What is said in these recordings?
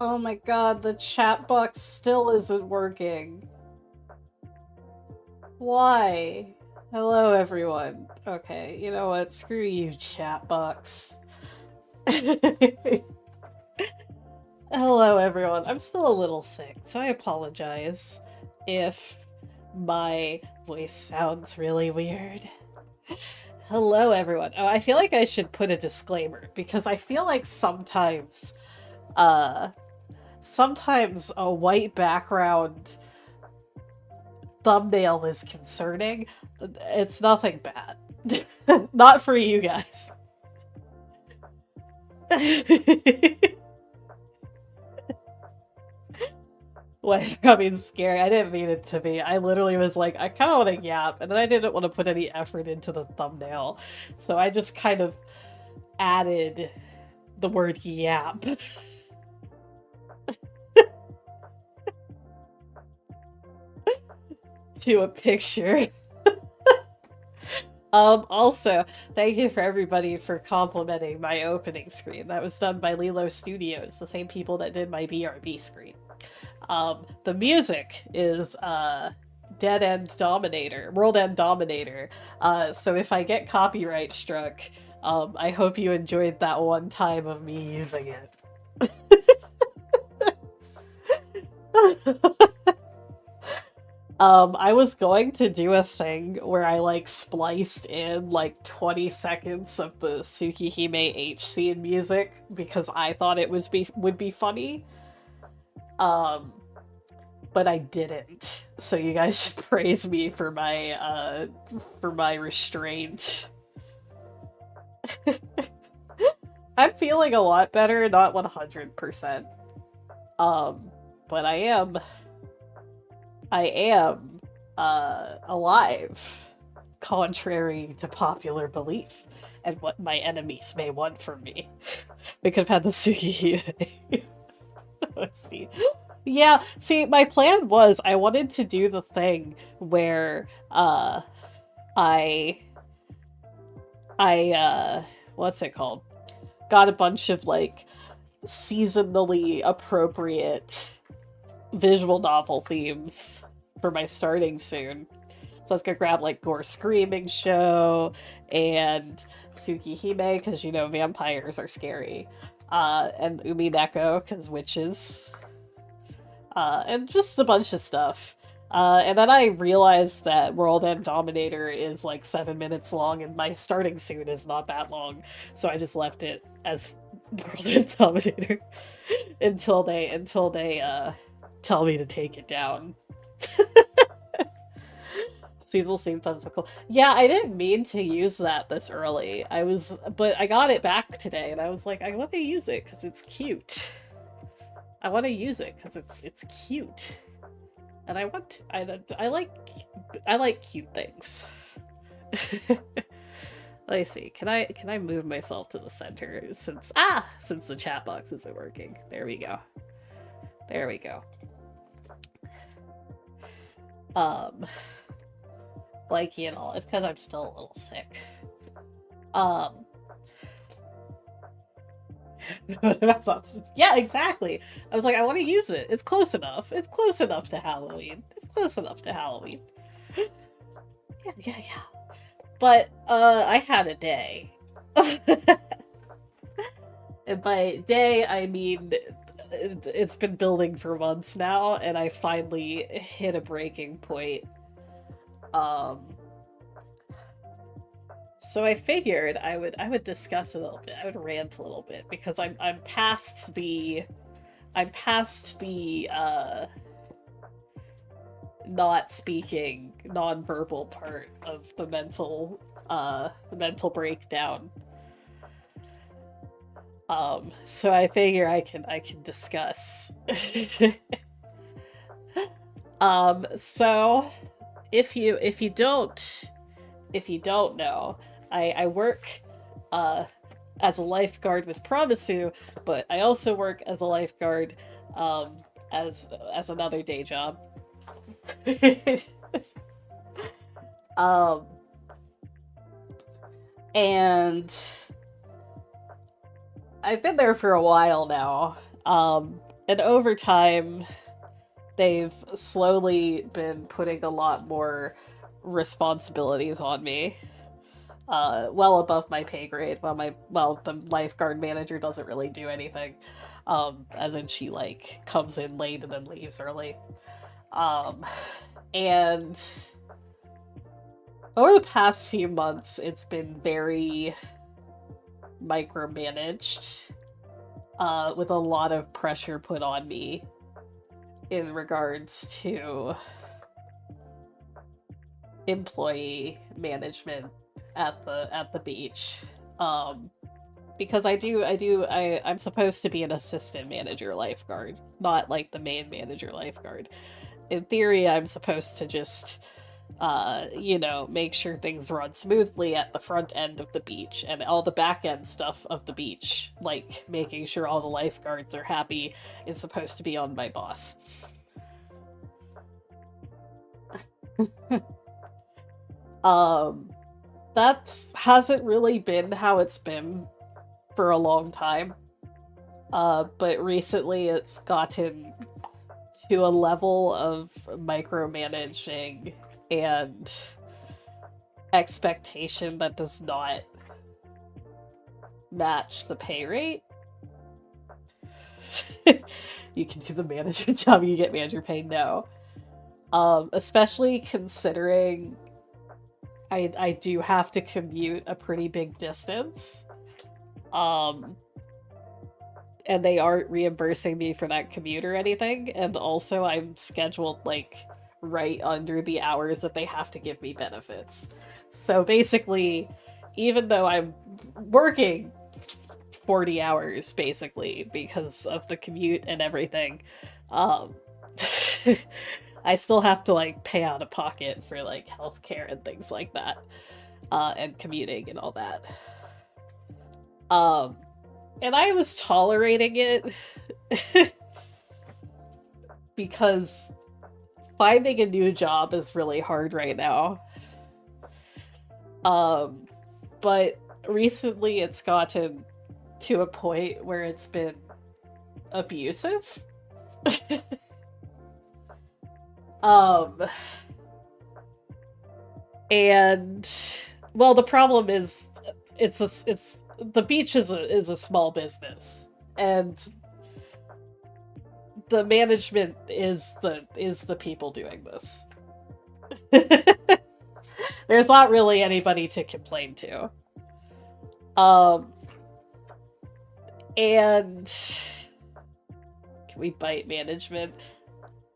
Oh my god, the chat box still isn't working. Why? Hello, everyone. Okay, you know what? Screw you, chat box. Hello, everyone. I'm still a little sick, so I apologize if my voice sounds really weird. Hello, everyone. Oh, I feel like I should put a disclaimer because I feel like uh, sometimes a white background thumbnail is concerning. It's nothing bad. Not for you guys. What? I mean, scary. I didn't mean it to be. I literally was like, I kind of want to yap, and then I didn't want to put any effort into the thumbnail. So I just kind of added the word yap to a picture. Also, thank you for everybody for complimenting my opening screen. That was done by Lilo Studios, the same people that did my BRB screen. The music is Dead End Dominator, World End Dominator. So if I get copyright struck, I hope you enjoyed that one time of me using it. I was going to do a thing where I like spliced in like 20 seconds of the Tsukihime H scene music because I thought it would be funny. But I didn't. So you guys should praise me for my restraint. I'm feeling a lot better, not 100%. But I am alive, contrary to popular belief and what my enemies may want from me. We could have had the Suki. Let's see. Yeah, see, my plan was I wanted to do the thing where I what's it called? Got a bunch of like seasonally appropriate visual novel themes for my starting soon. So I was gonna grab like Gore Screaming Show and Tsukihime, because you know vampires are scary. And Umineko, because witches. And just a bunch of stuff. And then I realized that World End Dominator is like 7 minutes long, and my starting soon is not that long, so I just left it as World End Dominator until they tell me to take it down. Seasonal theme sounds so cool. Yeah, I didn't mean to use that this early. But I got it back today, and I was like, I want to use it because it's cute. I want to use it because it's cute, and I like cute things. Let me see. Can I move myself to the center since the chat box isn't working? There we go. There we go. Like, you know, it's because I'm still a little sick. Yeah, exactly. I was like, I want to use it. It's close enough. It's close enough to Halloween. It's close enough to Halloween. Yeah. But, I had a day. And by day, I mean, it's been building for months now, and I finally hit a breaking point. So I figured I would discuss a little bit. I would rant a little bit because I'm past the not speaking non-verbal part of the mental breakdown. So I figure I can discuss. So if you don't know, I work as a lifeguard with Promisu, but I also work as a lifeguard as another day job. And I've been there for a while now. And over time, they've slowly been putting a lot more responsibilities on me, well above my pay grade. The lifeguard manager doesn't really do anything, as in she like comes in late and then leaves early. Um, and over the past few months, it's been very micromanaged, with a lot of pressure put on me in regards to employee management at the beach. Um, because I'm supposed to be an assistant manager lifeguard, not like the main manager lifeguard. In theory, I'm supposed to just make sure things run smoothly at the front end of the beach, and all the back end stuff of the beach, like making sure all the lifeguards are happy, is supposed to be on my boss. um, that hasn't really been how it's been for a long time. But recently it's gotten to a level of micromanaging and expectation that does not match the pay rate. You can do the manager job, you get manager pay. No. Especially considering I do have to commute a pretty big distance. And they aren't reimbursing me for that commute or anything, and also I'm scheduled like right under the hours that they have to give me benefits. So basically, even though I'm working 40 hours basically because of the commute and everything, um I still have to like pay out of pocket for like healthcare and things like that, and commuting and all that. Um and I was tolerating it because finding a new job is really hard right now. Um, but recently it's gotten to a point where it's been abusive. um, and well, the problem is it's the beach is a small business, and the management is the people doing this. There's not really anybody to complain to. Um, and can we bite management?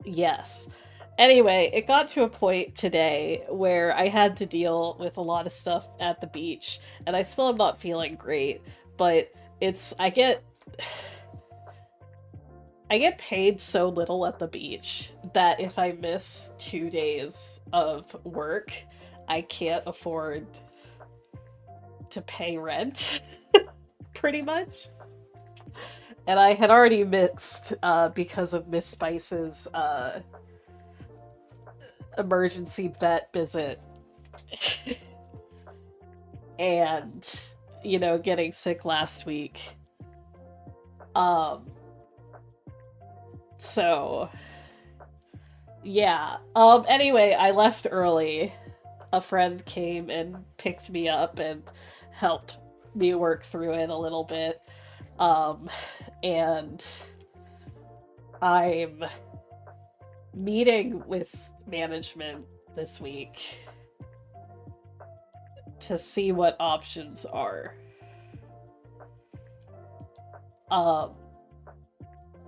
Yes. Anyway, it got to a point today where I had to deal with a lot of stuff at the beach, and I still am not feeling great, but I get paid so little at the beach that if I miss 2 days of work, I can't afford to pay rent, pretty much. And I had already missed, because of Miss Spice's emergency vet visit, and getting sick last week. So yeah. Anyway, I left early. A friend came and picked me up and helped me work through it a little bit. Um and I'm meeting with management this week to see what options are.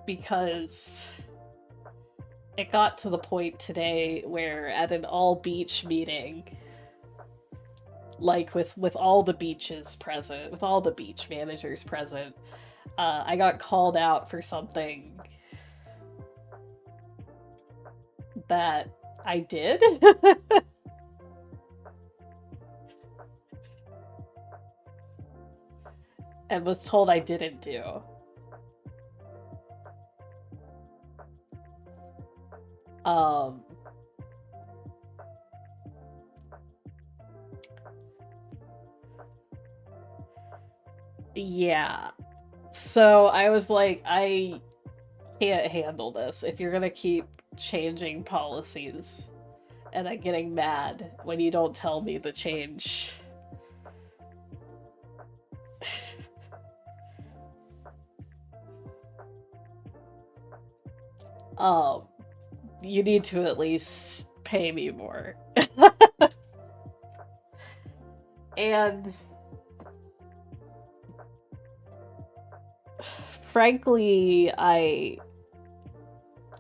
Because it got to the point today where at an all beach meeting, like with all the beaches present, with all the beach managers present, I got called out for something that I did. And was told I didn't do. Um, yeah. So I was like, I can't handle this if you're gonna keep changing policies and then getting mad when you don't tell me the change. You need to at least pay me more. And frankly,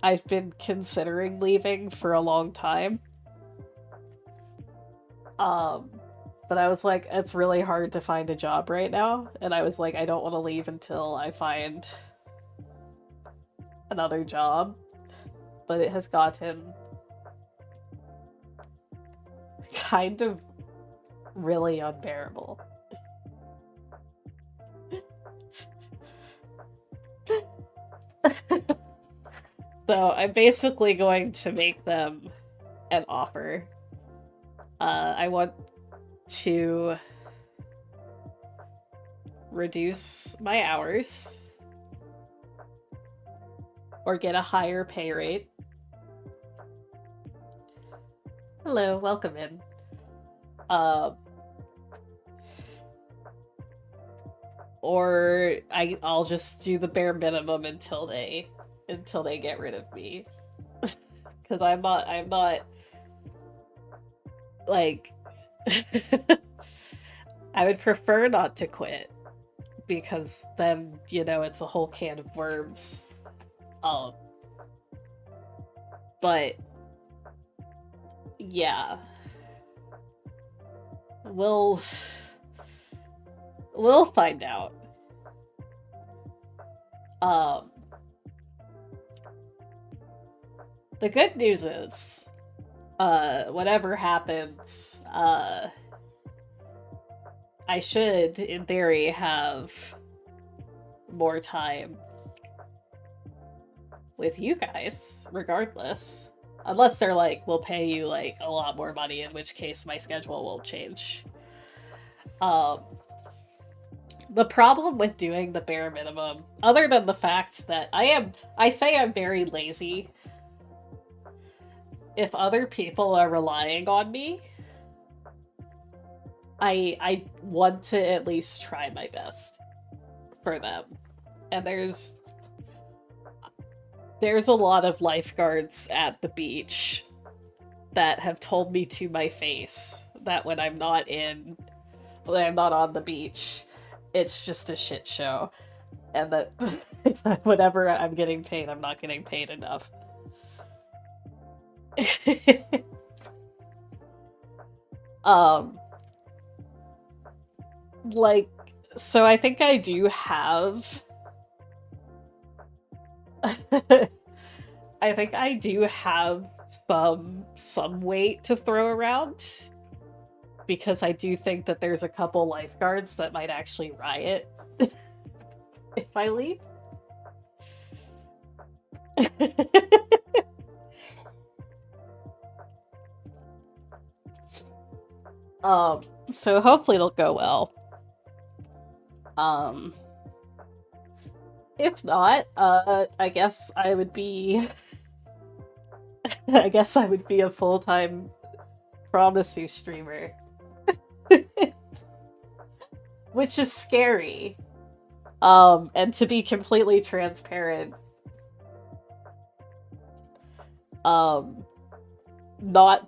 I've been considering leaving for a long time. But I was like, it's really hard to find a job right now, and I was like, I don't want to leave until I find another job. But it has gotten kind of really unbearable. So I'm basically going to make them an offer. I want to reduce my hours or get a higher pay rate. Hello, welcome in. Or I'll just do the bare minimum until they get rid of me. Because I'm not like I would prefer not to quit, because then, you know, it's a whole can of worms. But yeah. We'll find out. The good news is, whatever happens, I should, in theory, have more time with you guys, regardless. Unless they're like, we'll pay you, like, a lot more money, in which case my schedule will change. The problem with doing the bare minimum, other than the fact that I say I'm very lazy, if other people are relying on me, I want to at least try my best for them. And there's a lot of lifeguards at the beach that have told me to my face that when I'm not on the beach, it's just a shit show. And that whenever I'm getting paid, I'm not getting paid enough. Like, so I think I do have I think I do have some weight to throw around, because I do think that there's a couple lifeguards that might actually riot if I leave. So hopefully it'll go well. If not, I guess I would be a full-time Promisu streamer. Which is scary. And to be completely transparent, not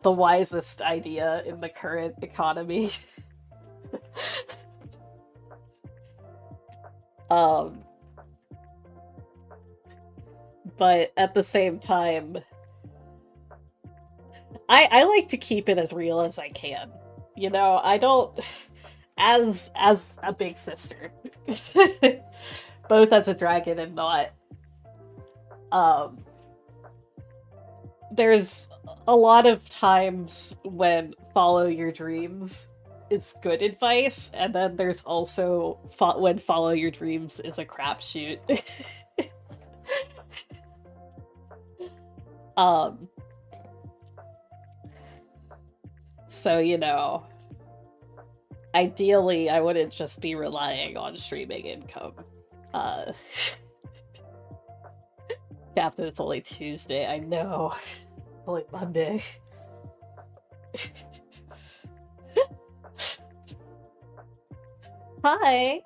the wisest idea in the current economy. But at the same time, I like to keep it as real as I can. You know, I don't, as a big sister, both as a dragon and not, there's a lot of times when follow your dreams is good advice, and then there's also when follow your dreams is a crapshoot. So, you know, ideally I wouldn't just be relying on streaming income. Captain, it's only Tuesday. I know. It's only Monday. Hi.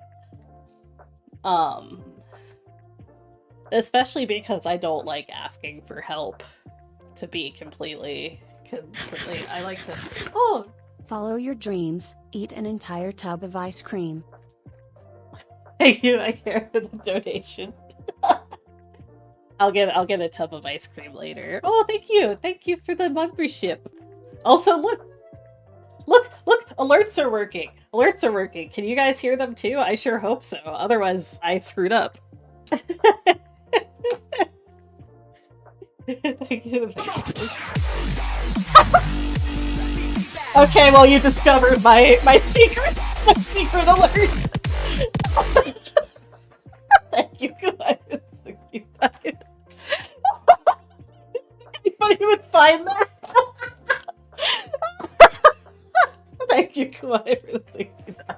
Especially because I don't like asking for help, to be completely, I like to, oh! Follow your dreams, eat an entire tub of ice cream. Thank you, I care for the donation. I'll get a tub of ice cream later. Oh, thank you for the membership. Also, look, alerts are working. Alerts are working. Can you guys hear them too? I sure hope so. Otherwise, I screwed up. Okay, well, you discovered my secret alert. Thank you, guys. 69. Anybody would find that? Thank you, Kawhi, for the 69.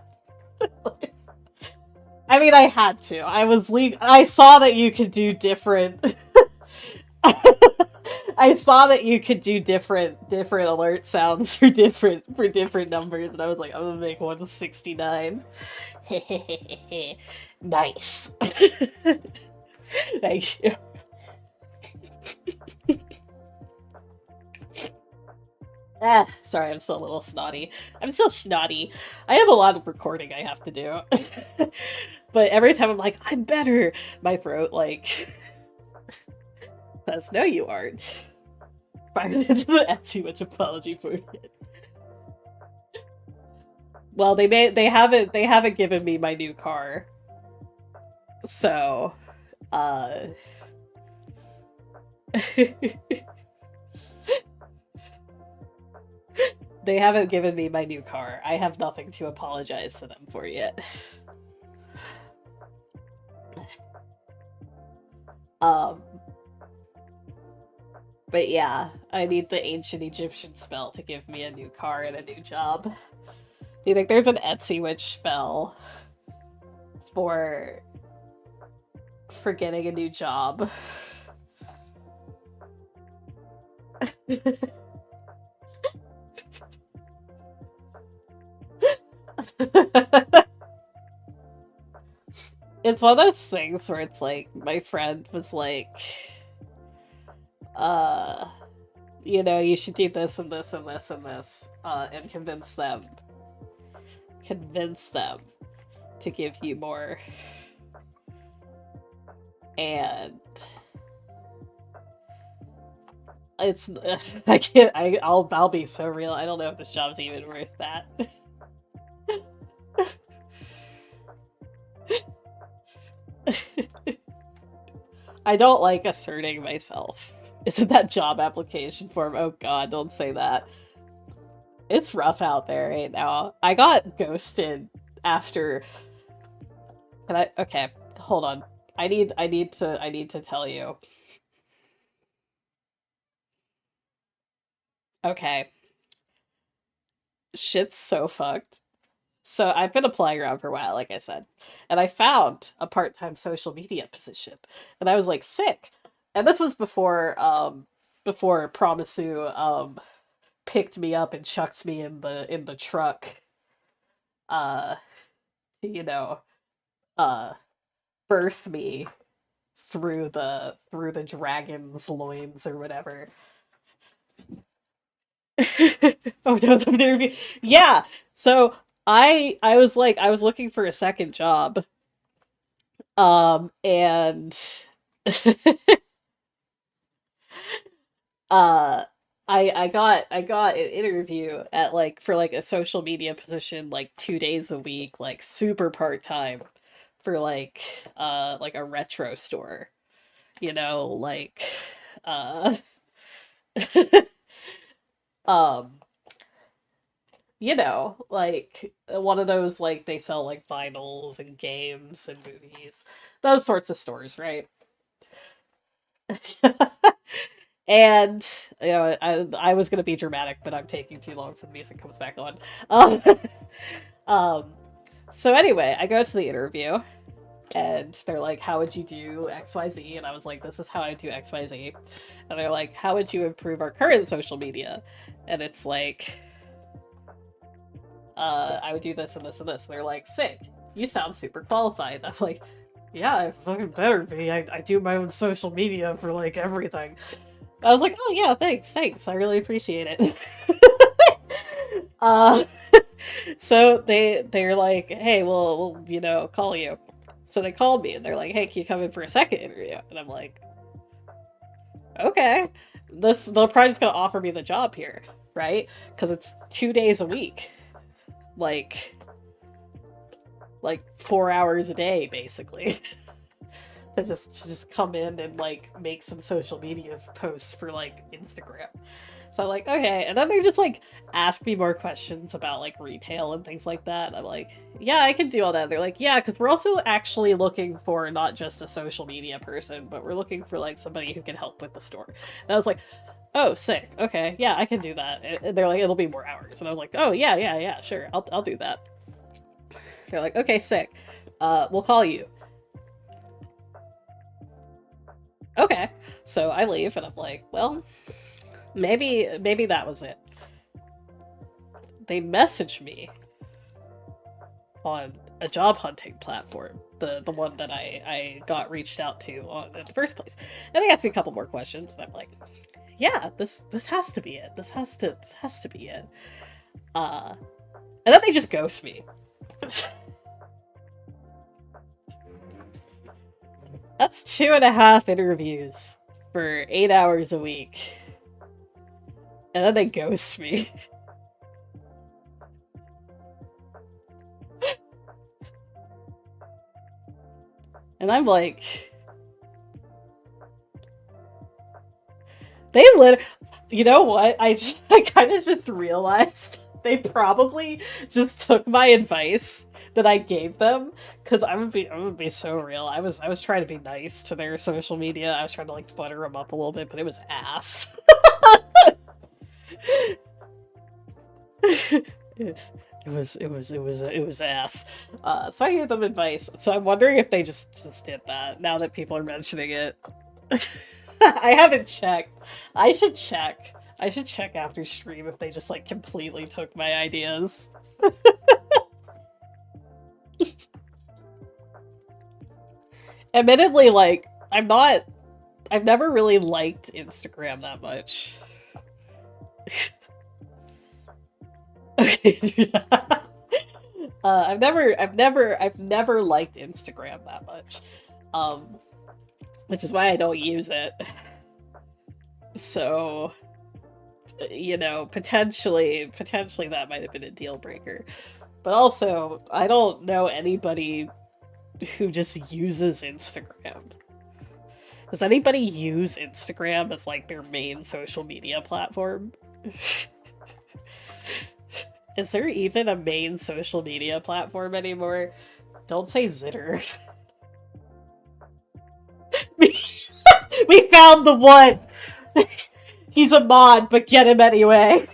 I mean, I had to. I saw that you could do different. I saw that you could do different alert sounds for different numbers, and I was like, I'm gonna make one 69. Nice. Thank you. Sorry, I'm still a little snotty. I'm still snotty. I have a lot of recording I have to do. But every time I'm like, I'm better, my throat, like, says, no, you aren't. Fired into the Etsy, which apology for it. Well, they haven't given me my new car. So, they haven't given me my new car. I have nothing to apologize to them for yet. But yeah, I need the ancient Egyptian spell to give me a new car and a new job. Do you think there's an Etsy witch spell for getting a new job? It's one of those things where it's like, my friend was like, you know, you should do this and this and this and this, and convince them to give you more. And it's, I'll be so real, I don't know if this job's even worth that. I don't like asserting myself. Isn't that job application form? Oh god, don't say that. It's rough out there right now. I got ghosted after... Okay, hold on. I need to tell you. Okay. Shit's so fucked. So I've been applying around for a while, like I said, and I found a part-time social media position, and I was like, sick. And this was before Promisu picked me up and chucked me in the truck, to, you know, birth me through the dragon's loins or whatever. Oh, don't interview. Yeah. So I was like, I was looking for a second job. And I got an interview at for a social media position 2 days a week, super part-time, for a retro store. You know, um you know, one of those, they sell vinyls and games and movies, those sorts of stores, right? And you know, I was gonna be dramatic, but I'm taking too long, so the music comes back on. Um, so anyway, I go to the interview, And they're like, how would you do XYZ? And I was like, this is how I do XYZ. And they're like, how would you improve our current social media? And it's like, I would do this and this and this. And they're like, sick. You sound super qualified. I'm like, yeah, I fucking better be. I do my own social media for like everything. I was like, oh yeah, thanks. I really appreciate it. So they're like, hey, we'll you know, call you. So they called me and they're like, hey, can you come in for a second interview? And I'm like, okay. They're probably just gonna offer me the job here, right? Because it's 2 days a week. Like 4 hours a day, basically. To just come in and like make some social media posts for like Instagram. So I'm like, okay, and then they just like ask me more questions about like retail and things like that. And I'm like, yeah, I can do all that. They're like, yeah, because we're also actually looking for not just a social media person, but we're looking for like somebody who can help with the store. And I was like, oh, sick. Okay, yeah, I can do that. And they're like, it'll be more hours. And I was like, oh yeah, sure, I'll do that. They're like, okay, sick. We'll call you. Okay. So I leave and I'm like, well, maybe that was it. They messaged me on a job hunting platform, the one that I got reached out to on in the first place. And they asked me a couple more questions and I'm like, yeah, this has to be it. This has to be it. And then they just ghost me. That's 2.5 interviews for 8 hours a week. And then they ghost me. And I'm like... They you know what? I kind of just realized they probably just took my advice that I gave them, because I'm gonna be so real. I was trying to be nice to their social media. I was trying to like butter them up a little bit, but it was ass. It was ass. So I gave them advice. So I'm wondering if they just did that now that people are mentioning it. I haven't checked. I should check. I should check after stream if they just like completely took my ideas. Admittedly, like, I've never really liked Instagram that much. Okay. I've never liked Instagram that much. Which is why I don't use it. So, you know, potentially that might have been a deal breaker. But also, I don't know anybody who just uses Instagram. Does anybody use Instagram as like their main social media platform? Is there even a main social media platform anymore? Don't say Zitter. We found the one! He's a mod, but get him anyway.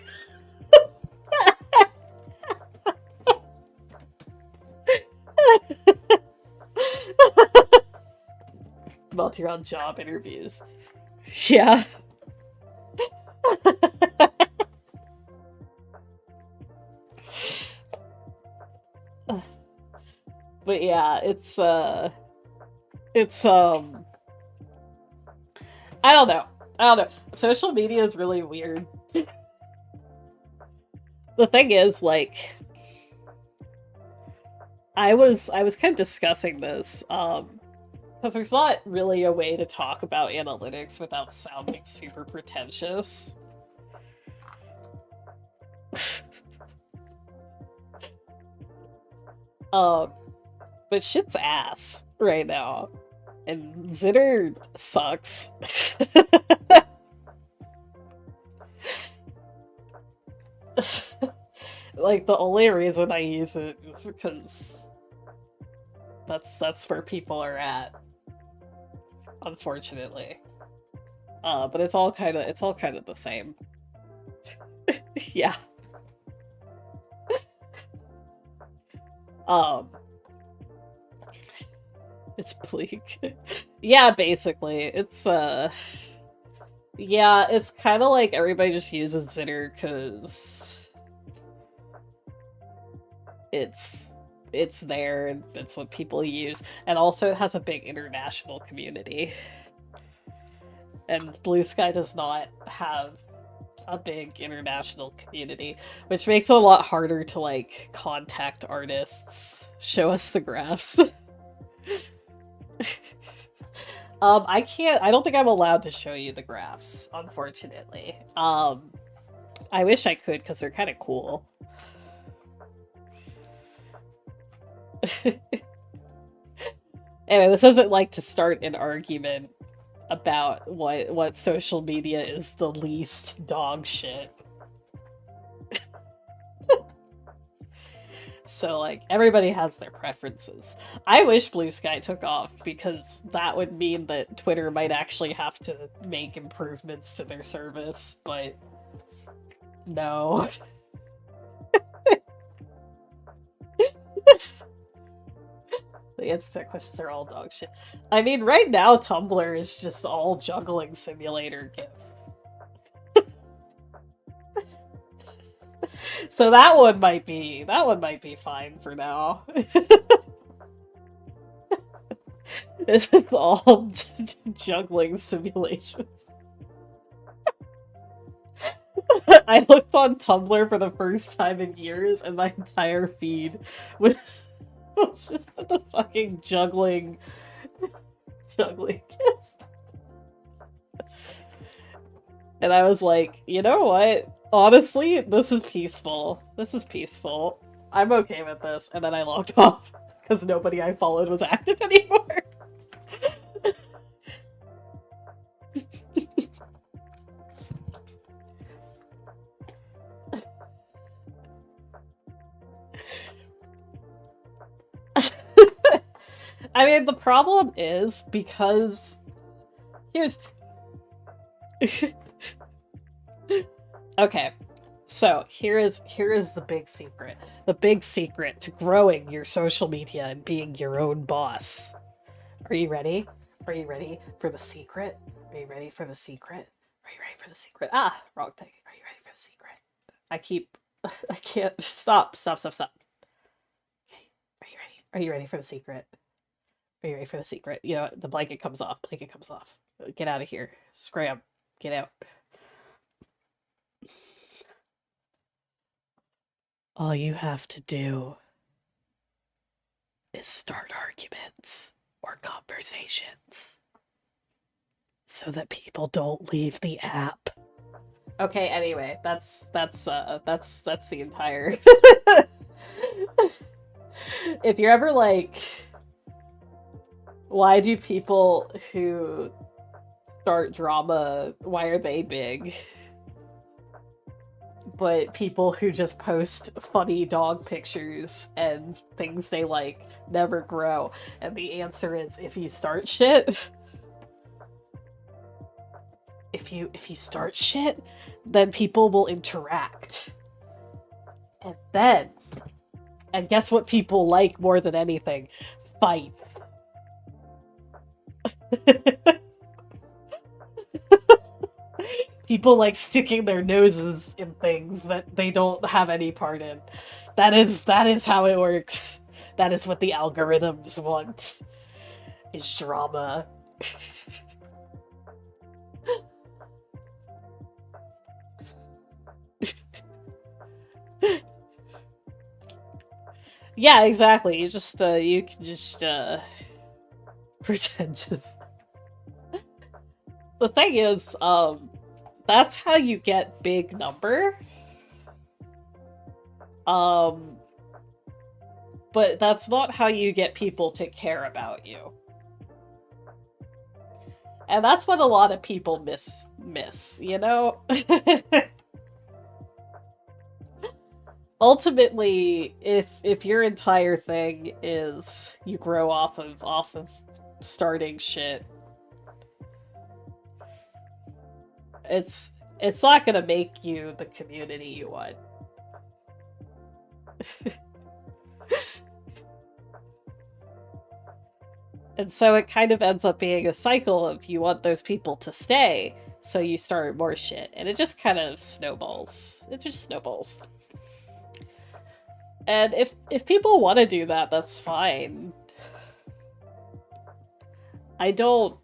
Multi-round job interviews. Yeah. But yeah, it's I don't know. Social media is really weird. The thing is, like, I was kind of discussing this, because there's not really a way to talk about analytics without sounding super pretentious. But shit's ass right now. And Zitter sucks. Like, the only reason I use it is because that's where people are at. Unfortunately. But it's all kind of the same. Yeah. It's bleak. Yeah, basically. Yeah, it's kind of like everybody just uses Zitter because it's there and it's what people use. And also it has a big international community. And Blue Sky does not have a big international community, which makes it a lot harder to like contact artists, show us the graphs. I don't think I'm allowed to show you the graphs, unfortunately. I wish I could because they're kind of cool. Anyway, this isn't like to start an argument about what social media is the least dog shit. So, like, everybody has their preferences. I wish Blue Sky took off, because that would mean that Twitter might actually have to make improvements to their service, but no. The answer to that question are all dog shit. I mean, right now, Tumblr is just all juggling simulator gifs. So that one might be fine for now. It's all juggling simulations. I looked on Tumblr for the first time in years, and my entire feed was just the fucking juggling gifs. And I was like, you know what? Honestly, this is peaceful. This is peaceful. I'm okay with this. And then I logged off because nobody I followed was active anymore. I mean, the problem is because here's okay, so here is the big secret. The big secret to growing your social media and being your own boss. Are you ready? Are you ready for the secret? Are you ready for the secret? Are you ready for the secret? Ah, wrong thing. Are you ready for the secret? I can't. Stop. Okay. Are you ready? Are you ready for the secret? Are you ready for the secret? You know, the blanket comes off. Get out of here. Scram. Get out. All you have to do is start arguments or conversations so that people don't leave the app. Okay, anyway, that's the entire If you're ever like, why do people who start drama, why are they big? But people who just post funny dog pictures and things they like never grow. And the answer is, if you start shit, if you start shit, then people will interact. And guess what people like more than anything? Fights. People like sticking their noses in things that they don't have any part in. That is how it works. That is what the algorithms want. Is drama. Yeah, exactly. You can just pretentious. The thing is, that's how you get big number. But that's not how you get people to care about you. And that's what a lot of people miss, you know? Ultimately, if your entire thing is you grow off of starting shit, it's not gonna make you the community you want. And so it kind of ends up being a cycle of you want those people to stay, so you start more shit. And it just kind of snowballs. It just snowballs. And if people want to do that, that's fine. I don't...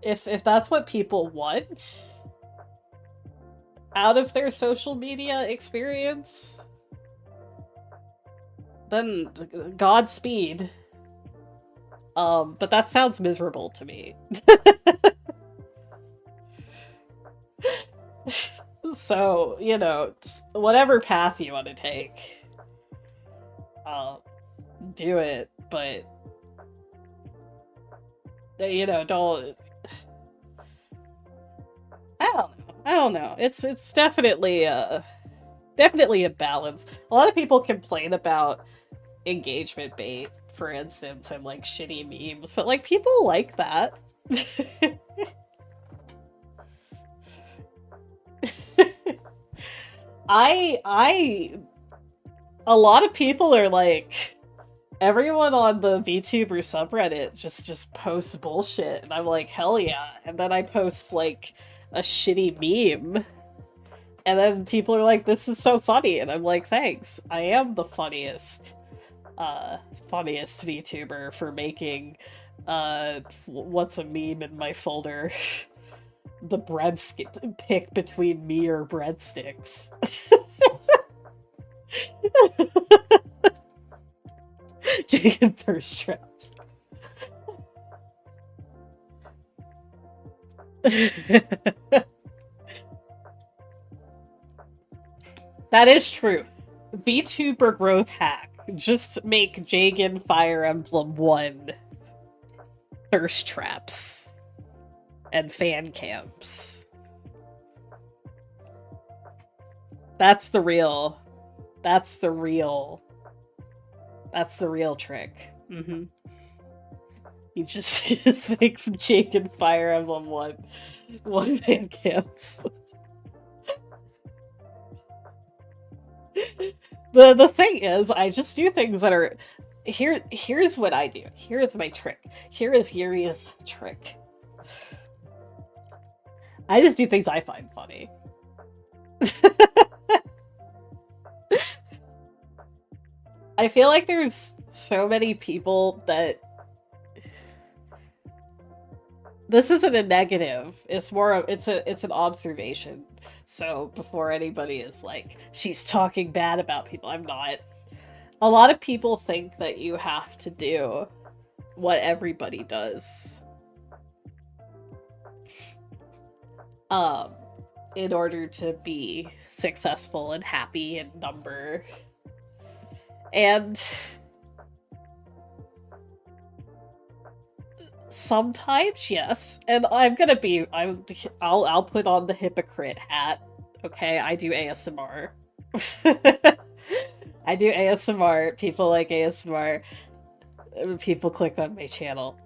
If that's what people want out of their social media experience, then Godspeed. But that sounds miserable to me. So, you know, whatever path you want to take, do it, but, you know, don't... I don't know. It's definitely a balance. A lot of people complain about engagement bait, for instance, and like shitty memes, but like people like that. A lot of people are like, everyone on the VTuber subreddit just posts bullshit, and I'm like, hell yeah. And then I post like a shitty meme, and then people are like, this is so funny, and I'm like, thanks. I am the funniest VTuber for making what's a meme in my folder? The breadstick pick between me or breadsticks. Chicken thirst trap. That is true. VTuber growth hack. Just make Jagan Fire Emblem 1 thirst traps and fan cams. That's the real trick. Mm-hmm. You just make Jake and Fire Emblem one fan cams. The thing is, I just do things that are... Here's what I do. Here's my trick. Here is Yuri's trick. I just do things I find funny. I feel like there's so many people that... This isn't a negative. It's more of... It's an observation. So before anybody is like, she's talking bad about people, I'm not. A lot of people think that you have to do what everybody does. In order to be successful and happy and number. And sometimes, yes. And I'll put on the hypocrite hat. Okay, I do ASMR. I do ASMR. People like ASMR. People click on my channel.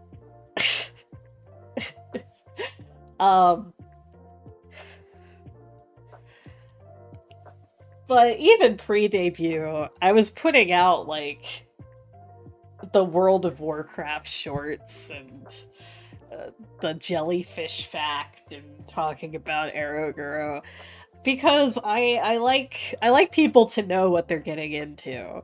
But even pre-debut, I was putting out, like, the World of Warcraft shorts and the jellyfish fact and talking about Eroguro, because I like people to know what they're getting into.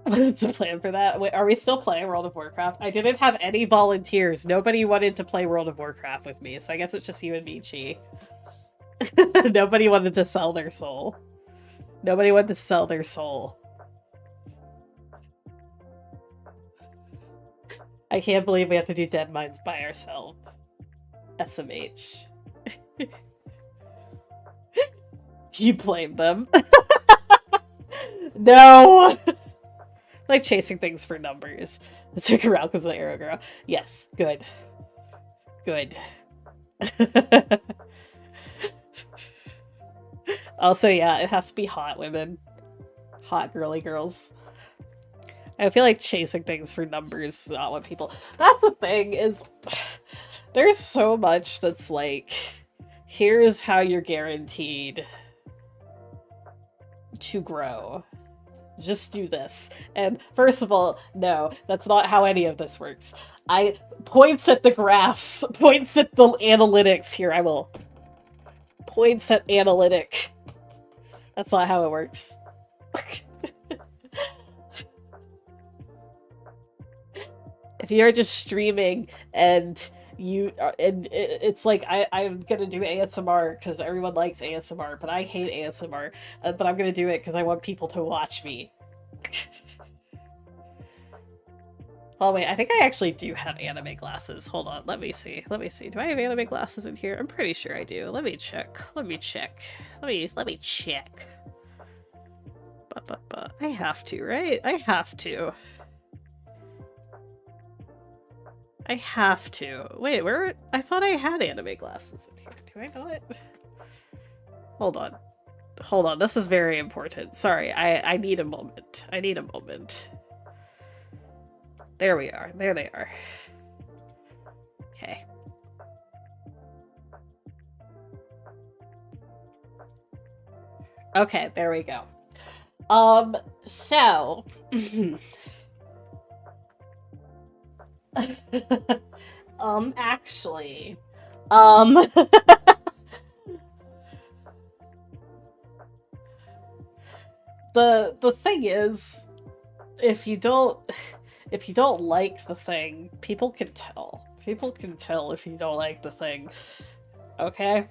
What's the plan for that? Wait, are we still playing World of Warcraft? I didn't have any volunteers. Nobody wanted to play World of Warcraft with me, so I guess it's just you and me, Chi. Nobody wanted to sell their soul. Nobody wanted to sell their soul. I can't believe we have to do Dead Minds by ourselves. SMH. You blame them. No! Like chasing things for numbers. It took around because of the Arrow Girl. Yes, good. Good. Also, yeah, it has to be hot women. Hot girly girls. I feel like chasing things for numbers is not what people... That's the thing, is... There's so much that's like... here's how you're guaranteed to grow. Just do this. And first of all, no, that's not how any of this works. I points at the graphs, points at the analytics. Here, I will. Points at analytic. That's not how it works. If you're just streaming and it's like I'm gonna do ASMR because everyone likes ASMR, but I hate ASMR. But I'm gonna do it because I want people to watch me. Oh wait, I think I actually do have anime glasses. Hold on, let me see. Let me see. Do I have anime glasses in here? I'm pretty sure I do. Let me check. Let me check. Let me check. But I have to, right? I have to. I have to. Wait, where? I thought I had anime glasses in here. Do I not? Hold on. Hold on, this is very important. Sorry, I need a moment. I need a moment. There we are. There they are. Okay. Okay, there we go. So... actually... The thing is, if you don't like the thing, people can tell. People can tell if you don't like the thing. Okay?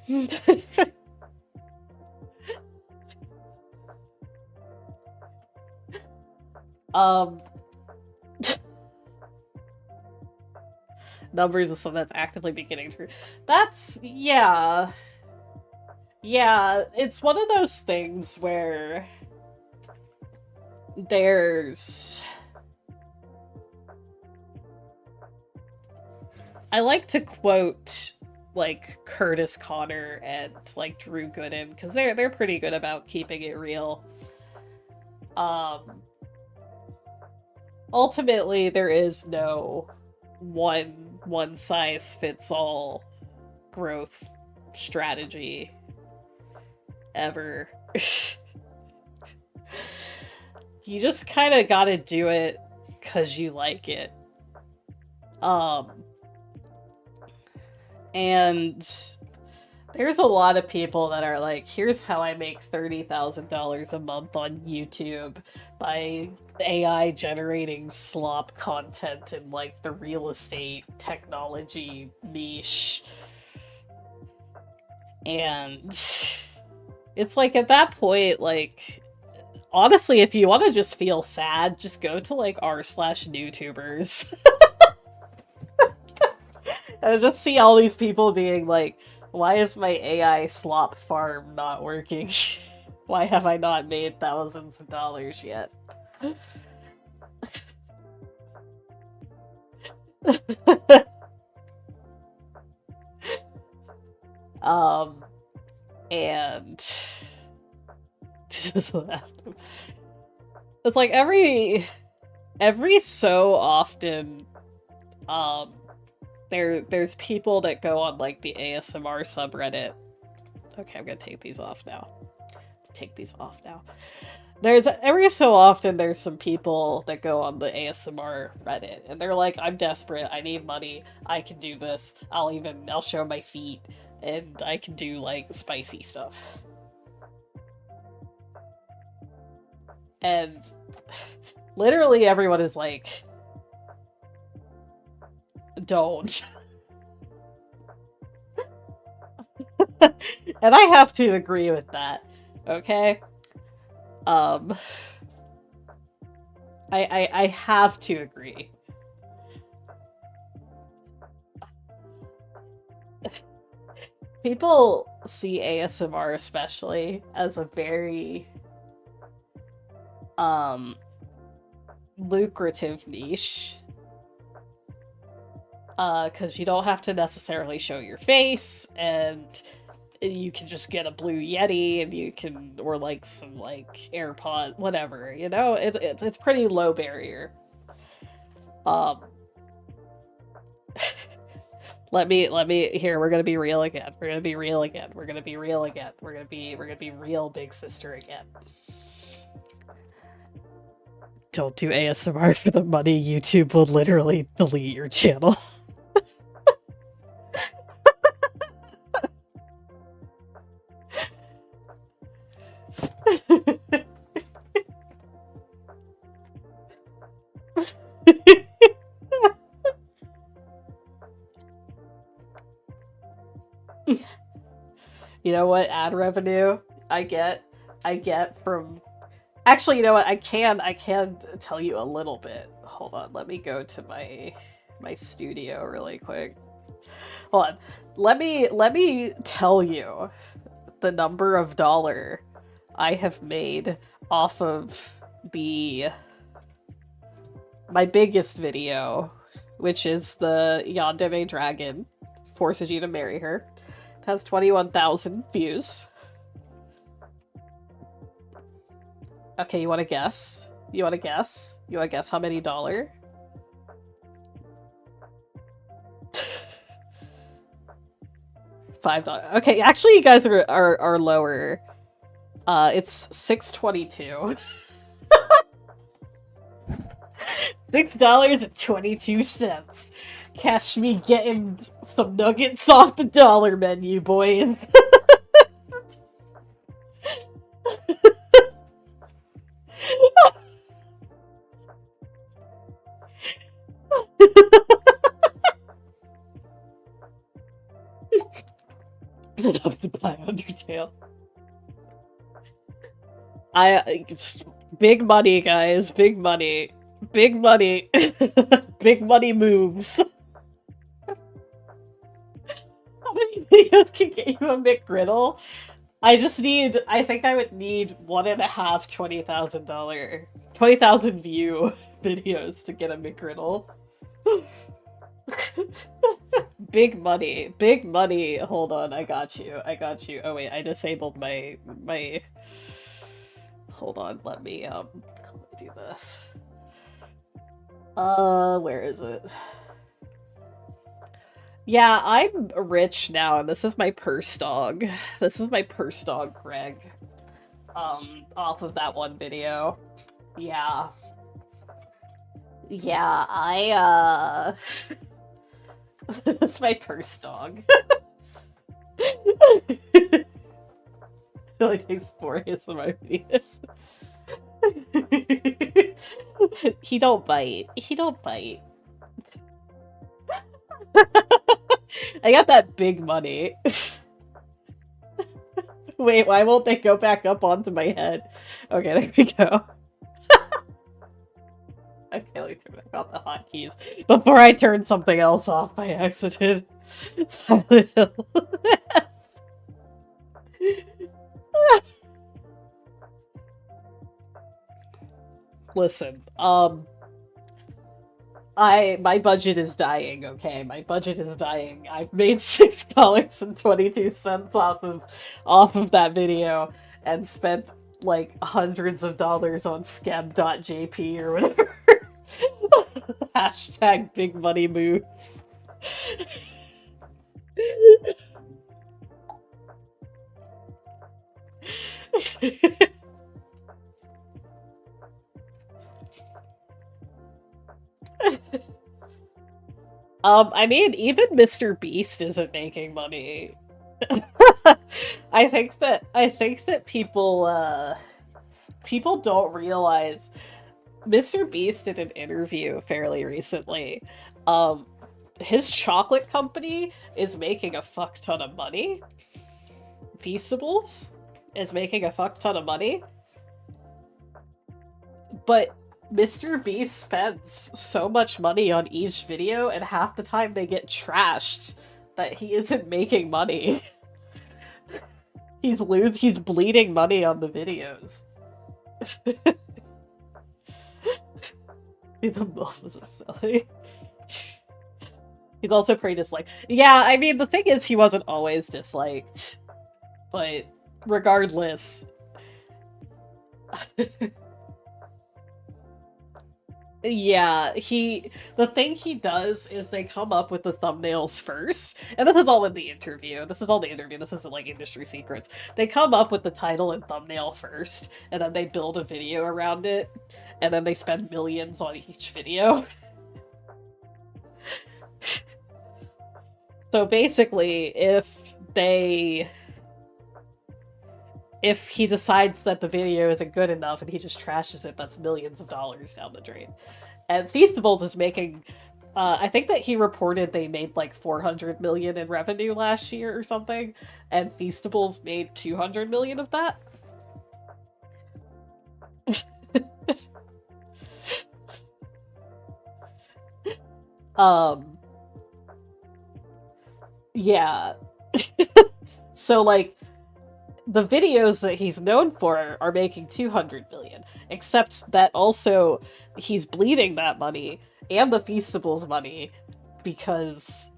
Numbers of something that's actively beginning to... That's... yeah. Yeah, it's one of those things where... there's... I like to quote, like, Curtis Connor and, like, Drew Gooden, because they're pretty good about keeping it real. Ultimately, there is no one-size-fits-all growth strategy ever. You just kind of gotta do it because you like it. And there's a lot of people that are like, here's how I make $30,000 a month on YouTube by AI generating slop content in like the real estate technology niche. And it's like at that point, like, honestly, if you want to just feel sad, just go to like r/newtubers. And just see all these people being like, why is my AI slop farm not working? Why have I not made thousands of dollars yet? And it's like every so often, there's people that go on like the ASMR subreddit. Okay, I'm gonna take these off now. Take these off now. There's every so often there's some people that go on the ASMR Reddit and they're like, I'm desperate, I need money, I can do this, I'll show my feet, and I can do like spicy stuff. And literally everyone is like, don't. And I have to agree with that, okay? I have to agree. People see ASMR especially as a very lucrative niche. Because you don't have to necessarily show your face, and you can just get a Blue Yeti, and you can, or like some like AirPod, whatever, you know? It's pretty low barrier. Let me here, we're gonna be real again. We're gonna be real again. We're gonna be real again. We're gonna be real big sister again. Don't do ASMR for the money. YouTube will literally delete your channel. You know what ad revenue I get from... Actually, you know what? I can tell you a little bit. Hold on, let me go to my studio really quick. Hold on. Let me tell you the number of dollar I have made off of my biggest video, which is the Yandere Dragon forces you to marry her. It has 21,000 views. Okay, you want to guess? You want to guess? You want to guess how many dollar? $5. Okay, actually, you guys are lower. It's $6.22. $6.22. Catch me getting some nuggets off the dollar menu, boys. Is it enough to buy Undertale? Big money, guys. Big money. Big money. Big money moves. How many videos can get you a McGriddle? I think I would need 1.5 $20,000 view videos to get a McGriddle. Big money. Big money. Hold on, I got you. Oh wait, I disabled my... Hold on, let me do this. Where is it? Yeah, I'm rich now, and this is my purse dog. This is my purse dog, Greg. Off of that one video. Yeah. Yeah, that's my purse dog. It only takes 4 ASMR videos. He don't bite. He don't bite. I got that big money. Wait, why won't they go back up onto my head? Okay, there we go. Okay, let me turn back off the hotkeys before I turn something else off by accident. Silent Hill. Listen, my budget is dying, okay? My budget is dying. I've made $6.22 off of that video and spent like hundreds of dollars on scam.jp or whatever. Hashtag big money moves. I mean, even Mr. Beast isn't making money. I think that people don't realize Mr. Beast did an interview fairly recently. His chocolate company is making a fuck ton of money. Feastables is making a fuck ton of money. But Mr. Beast spends so much money on each video, and half the time they get trashed, that he isn't making money. He's bleeding money on the videos. The most was silly. He's also pretty disliked. Yeah, I mean, the thing is, he wasn't always disliked. But regardless... Yeah, the thing he does is they come up with the thumbnails first, and this is all in the interview. This is all the interview. This isn't like industry secrets. They come up with the title and thumbnail first, and then they build a video around it, and then they spend millions on each video. So basically, if he decides that the video isn't good enough and he just trashes it, that's millions of dollars down the drain. And Feastables is making, I think that he reported they made like 400 million in revenue last year or something, and Feastables made 200 million of that. Yeah. So like, the videos that he's known for are making 200 million, except that also he's bleeding that money and the Feastables money because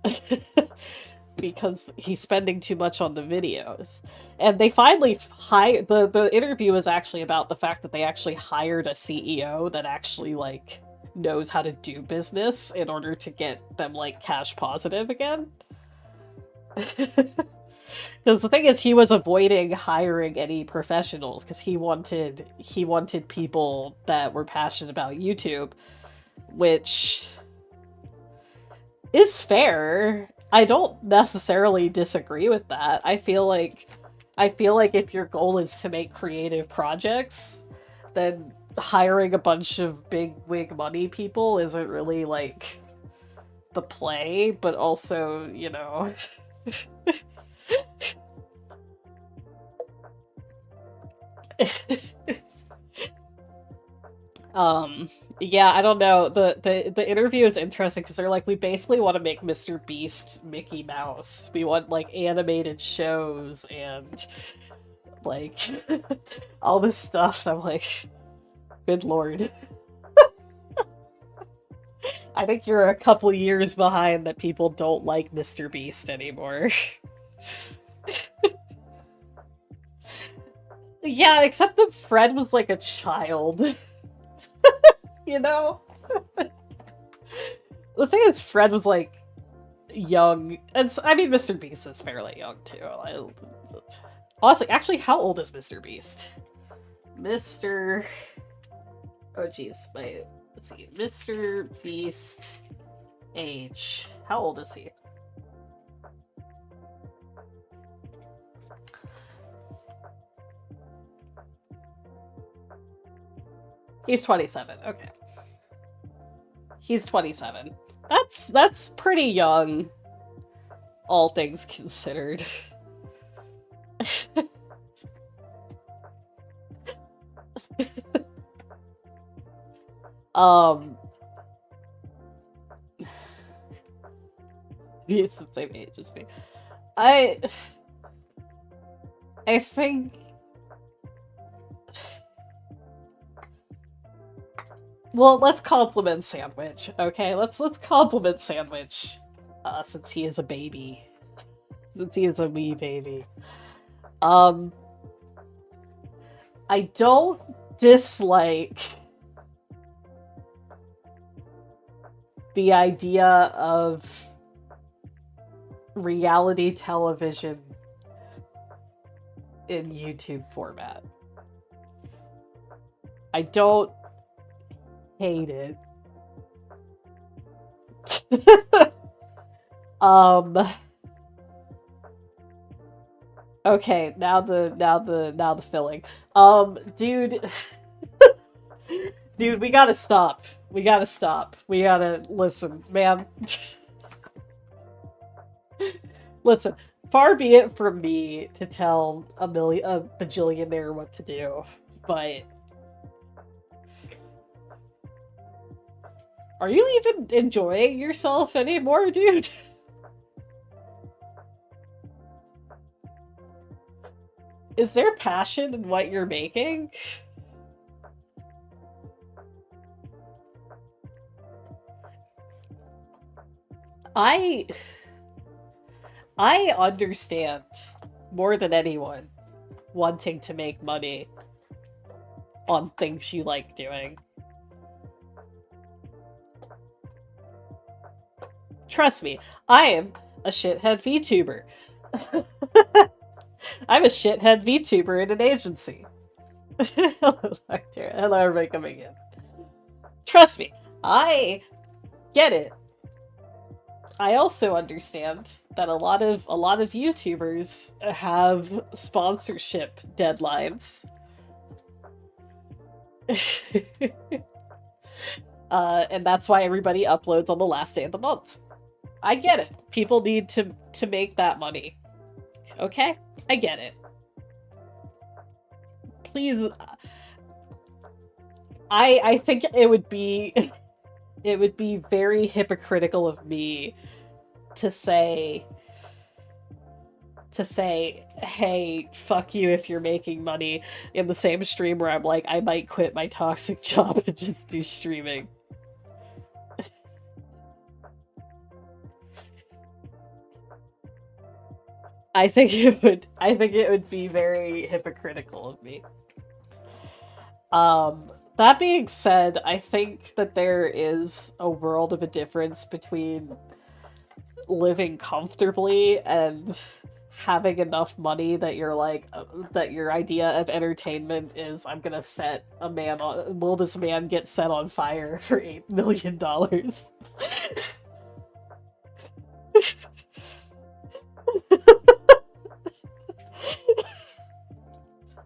because he's spending too much on the videos. And they finally hired the interview is actually about the fact that they actually hired a CEO that actually like knows how to do business in order to get them like cash positive again. Because the thing is, he was avoiding hiring any professionals because he wanted people that were passionate about YouTube, which is fair. I don't necessarily disagree with that. I feel like if your goal is to make creative projects, then hiring a bunch of big wig money people isn't really like the play, but also, you know. Yeah, I don't know. The interview is interesting because they're like, we basically want to make Mr. Beast Mickey Mouse. We want like animated shows and like all this stuff. And I'm like, good lord. I think you're a couple years behind that people don't like Mr. Beast anymore. Yeah, except that Fred was like a child. You know? The thing is, Fred was like young. And I mean, Mr. Beast is fairly young too. Honestly, actually, how old is Mr. Beast? Mr. Oh, jeez. Let's see. Mr. Beast age. How old is he? He's 27. Okay. He's 27. That's pretty young, all things considered. He's the same age as me. I think well, let's compliment Sandwich, okay? Let's compliment Sandwich, since he is a baby. Since he is a wee baby. I don't dislike the idea of reality television in YouTube format. I don't hate it. Okay, now the filling. Dude, dude, we gotta stop. We gotta listen, man. Listen, far be it from me to tell a bajillionaire what to do, but are you even enjoying yourself anymore, dude? Is there passion in what you're making? I understand more than anyone wanting to make money on things you like doing. Trust me, I am a shithead VTuber. I'm a shithead VTuber in an agency. Hello, Doctor. Hello, everybody coming in. Trust me, I get it. I also understand that a lot of YouTubers have sponsorship deadlines. And that's why everybody uploads on the last day of the month. I get it. People need to make that money. Okay? I get it. Please, I think it would be very hypocritical of me to say, hey, fuck you if you're making money, in the same stream where I'm like, I might quit my toxic job and just do streaming. I think it would be very hypocritical of me. That being said, I think that there is a world of a difference between living comfortably and having enough money that you're like, that your idea of entertainment is, I'm gonna set a man on, will this man get set on fire for $8 million?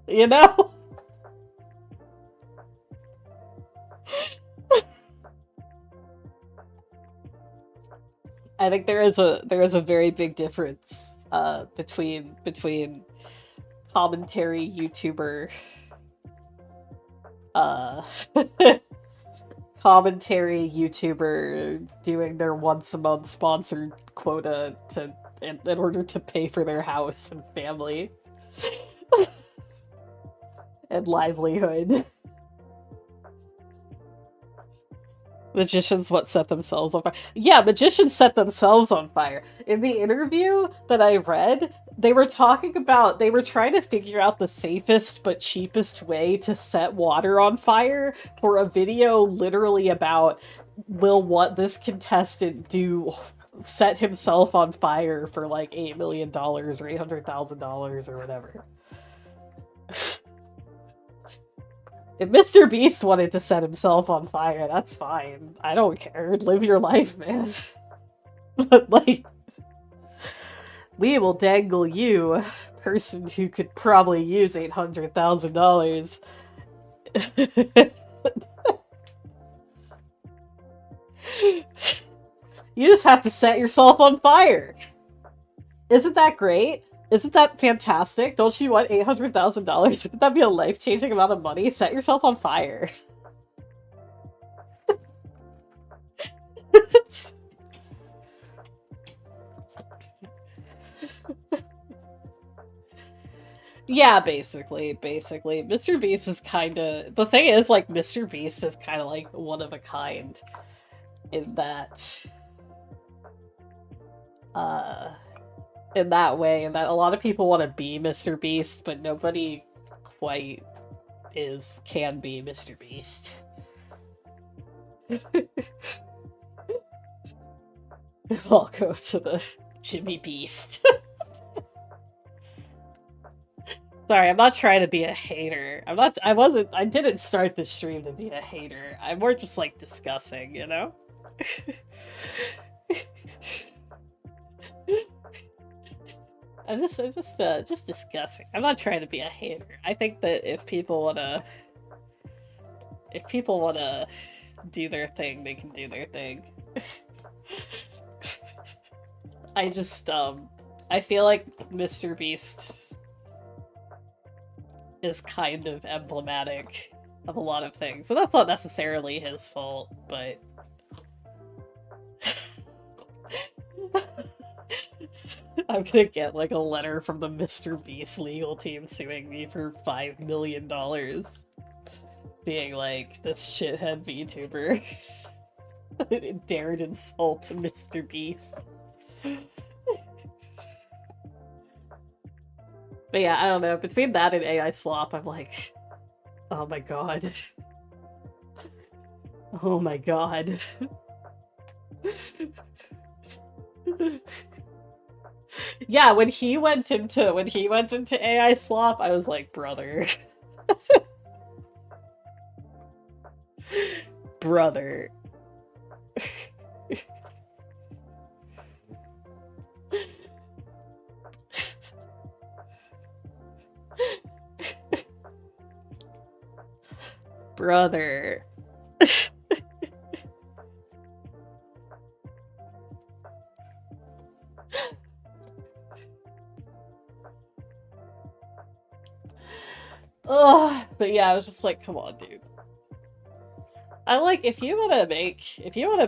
You know? I think there is a very big difference between commentary YouTuber commentary YouTuber doing their once a month sponsored quota in order to pay for their house and family and livelihood. Magicians set themselves on fire. Yeah, magicians set themselves on fire. In the interview that I read, they were trying to figure out the safest but cheapest way to set water on fire for a video literally about, will what this contestant do set himself on fire for like $8 million or $800,000 or whatever. If Mr. Beast wanted to set himself on fire, that's fine. I don't care. Live your life, man. But, like, we will dangle you, person who could probably use $800,000. You just have to set yourself on fire. Isn't that great? Isn't that fantastic? Don't you want $800,000? Wouldn't that be a life-changing amount of money? Set yourself on fire. Yeah, basically. Mr. Beast is kinda... The thing is, like, Mr. Beast is kinda like one of a kind in that... in that way, and that a lot of people want to be Mr. Beast, but nobody quite can be Mr. Beast. I'll go to the Jimmy Beast. Sorry, I'm not trying to be a hater. I didn't start this stream to be a hater. I'm more just like discussing, you know? I'm just discussing. I'm not trying to be a hater. I think that if people wanna do their thing, they can do their thing. I feel like Mr. Beast is kind of emblematic of a lot of things. So that's not necessarily his fault, but I'm gonna get like a letter from the Mr. Beast legal team suing me for $5 million. Being like, this shithead VTuber dared insult Mr. Beast. But yeah, I don't know. Between that and AI slop, I'm like, oh my god. Oh my god. Yeah, when he went into AI slop, I was like, brother. Brother. Brother. Ugh, but yeah, I was just like, come on, dude. I like if you wanna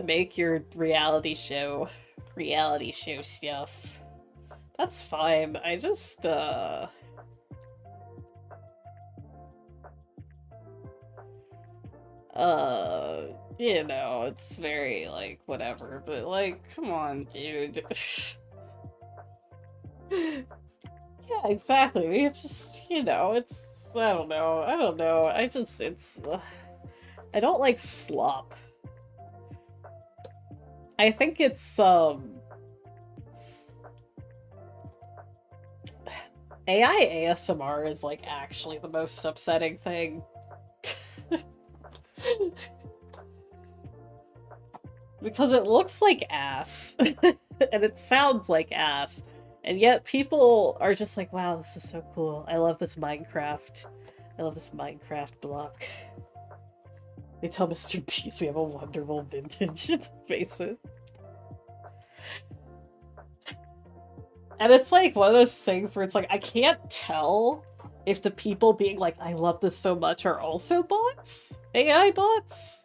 make your reality show stuff, that's fine. I just you know, it's very like whatever, but like, come on, dude. Yeah, exactly. It's just, you know, it's I don't know. I just it's I don't like slop. I think it's AI ASMR is like actually the most upsetting thing. Because it looks like ass and it sounds like ass. And yet people are just like, wow, this is so cool. I love this Minecraft. I love this Minecraft block. They tell Mr. Beast we have a wonderful vintage faces. And it's like one of those things where it's like, I can't tell if the people being like, I love this so much are also bots? AI bots?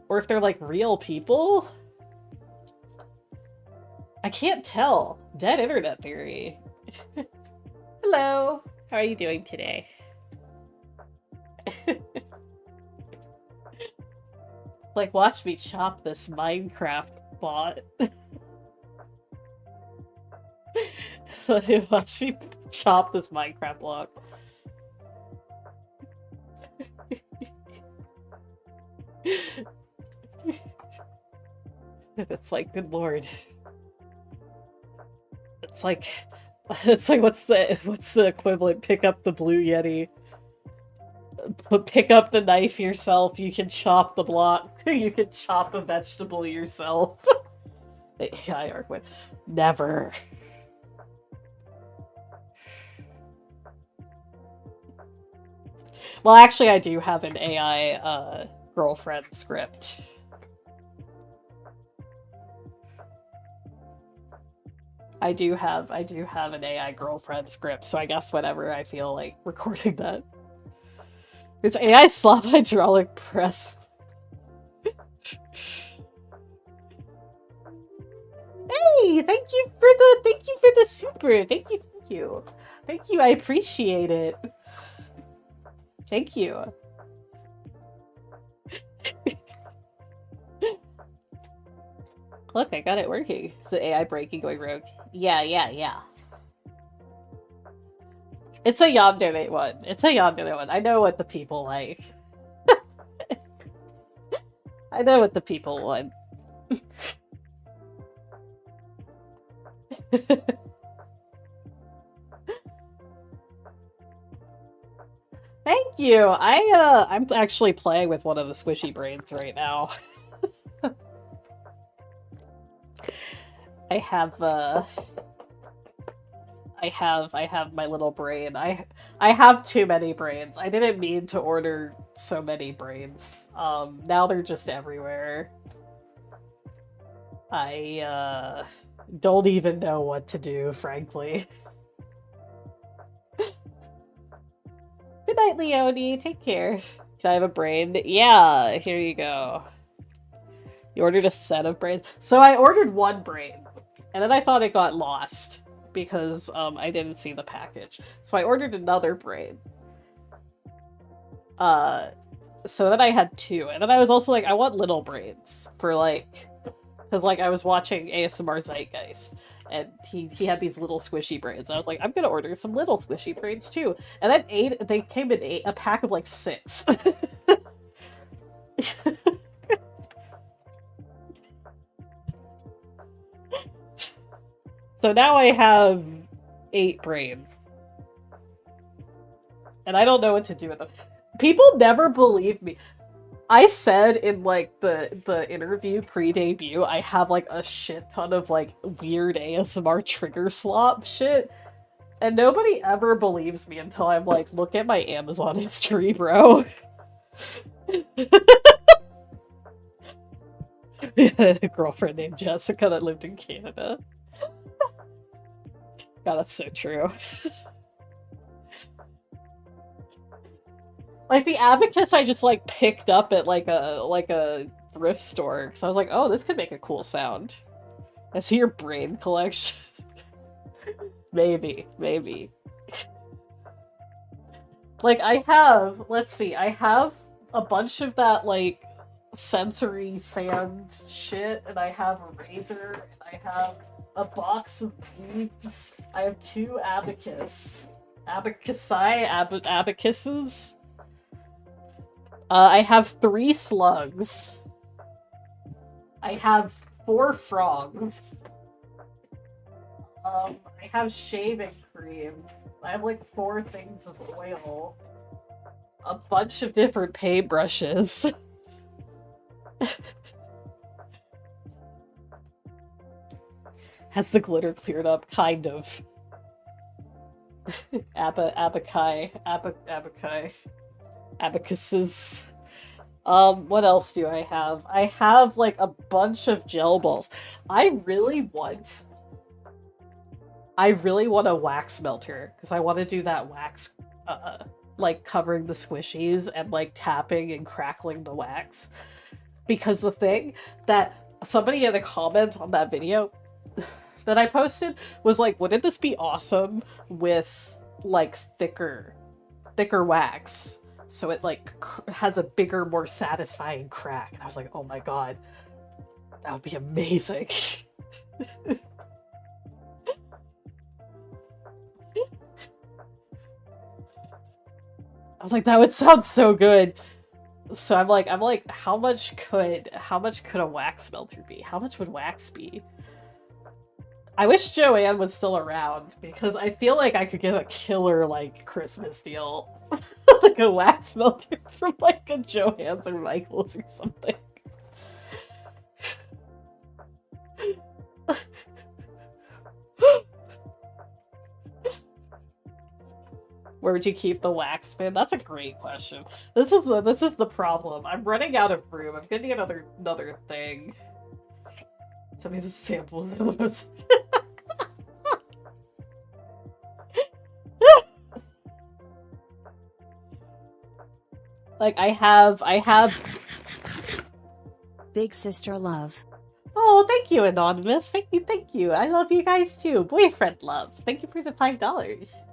Or if they're like real people? I can't tell. Dead internet theory. Hello. How are you doing today? Like, watch me chop this Minecraft bot. Watch me chop this Minecraft block. It's like, good lord. It's like what's the equivalent? Pick up the blue yeti. Pick up the knife yourself. You can chop the block. You can chop a vegetable yourself. AI Arkwin. Never. Well, actually, I do have an AI girlfriend script. I do have an AI girlfriend script, so I guess whenever I feel like recording that. It's AI slop hydraulic press. Hey, thank you for the super. Thank you. Thank you, I appreciate it. Thank you. Look, I got it working. Is the AI breaking going rogue? Yeah. It's a yandere one. It's a yandere one. I know what the people like. I know what the people want. Thank you. I'm actually playing with one of the squishy brains right now. I have my little brain. I have too many brains. I didn't mean to order so many brains. Now they're just everywhere. I don't even know what to do, frankly. Good night, Leonie. Take care. Can I have a brain? Yeah, here you go. You ordered a set of brains? So I ordered one brain, and then I thought it got lost because I didn't see the package. So I ordered another brain. So then I had two, and then I was also like, I want little brains for like, because like I was watching ASMR Zeitgeist, and he had these little squishy brains. I was like, I'm gonna order some little squishy brains too. And then they came in a pack of like 6. So now I have 8 brains. And I don't know what to do with them. People never believe me. I said in, like, the interview pre-debut, I have, like, a shit ton of, like, weird ASMR trigger slop shit. And nobody ever believes me until I'm like, look at my Amazon history, bro. I had a girlfriend named Jessica that lived in Canada. God, that's so true. Like, the abacus I just, like, picked up at, like a thrift store. Because I was like, oh, this could make a cool sound. I see your brain collection. Maybe. Like, I have, let's see, I have a bunch of that, like, sensory sand shit, and I have a razor, and I have a box of beads. I have 2 abacuses. I have 3 slugs. I have 4 frogs. I have shaving cream. I have like 4 things of oil. A bunch of different paintbrushes. Has the glitter cleared up? Kind of. Abacuses. What else do I have? I have like a bunch of gel balls. I really want a wax melter because I want to do that wax, like covering the squishies and like tapping and crackling the wax. Because the thing that somebody in a comment on that video that I posted was like, wouldn't this be awesome with like thicker wax? So it like has a bigger, more satisfying crack. And I was like, oh my god, that would be amazing. I was like, that would sound so good. So I'm like, how much could a wax melter be? How much would wax be? I wish Joanne was still around because I feel like I could get a killer like Christmas deal. Like a wax melter from like a Joann's or Michael's or something. Where would you keep the wax bin? That's a great question. This is the problem. I'm running out of room. I'm getting another thing. Send me the sample of those. Like I have Big sister love. Oh, thank you, Anonymous. Thank you. I love you guys too. Boyfriend love. Thank you for the $5.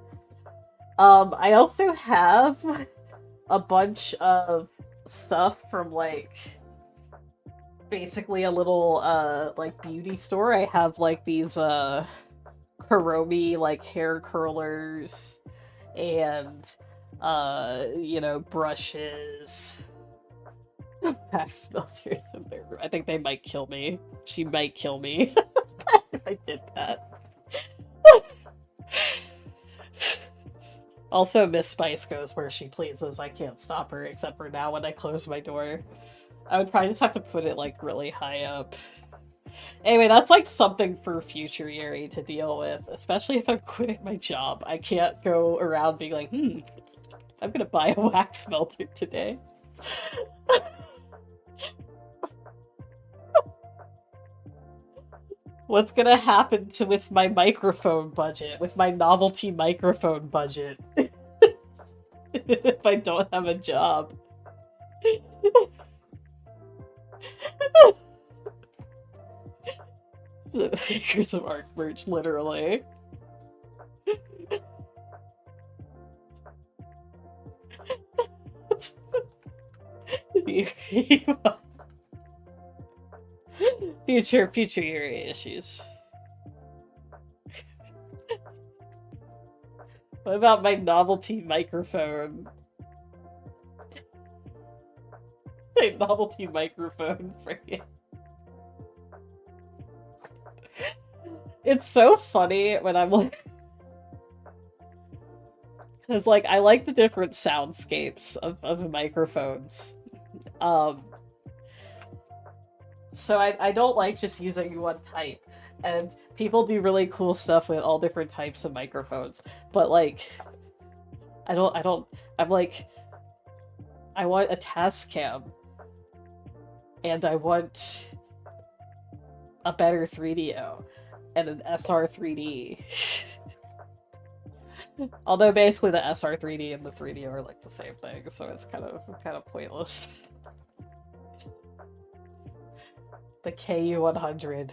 I also have a bunch of stuff from like basically a little like beauty store. I have like these Kuromi like hair curlers and you know, brushes. Wax melters in there. I think they might kill me. She might kill me if I did that. Also, Miss Spice goes where she pleases. I can't stop her, except for now when I close my door. I would probably just have to put it, like, really high up. Anyway, that's, like, something for future Yuri to deal with, especially if I'm quitting my job. I can't go around being like, I'm gonna buy a wax melter today. What's gonna happen with my microphone budget, with my novelty microphone budget, if I don't have a job? Acres of art merch, literally. Future Yuri issues. What about my novelty microphone? My novelty microphone for you. It's so funny when I'm like, because like I like the different soundscapes of microphones. Um, so I don't like just using one type. And people do really cool stuff with all different types of microphones. But like I'm like, I want a Tascam and I want a better 3DO and an SR3D. Although basically the SR3D and the 3DO are like the same thing, so it's kind of pointless. The KU100.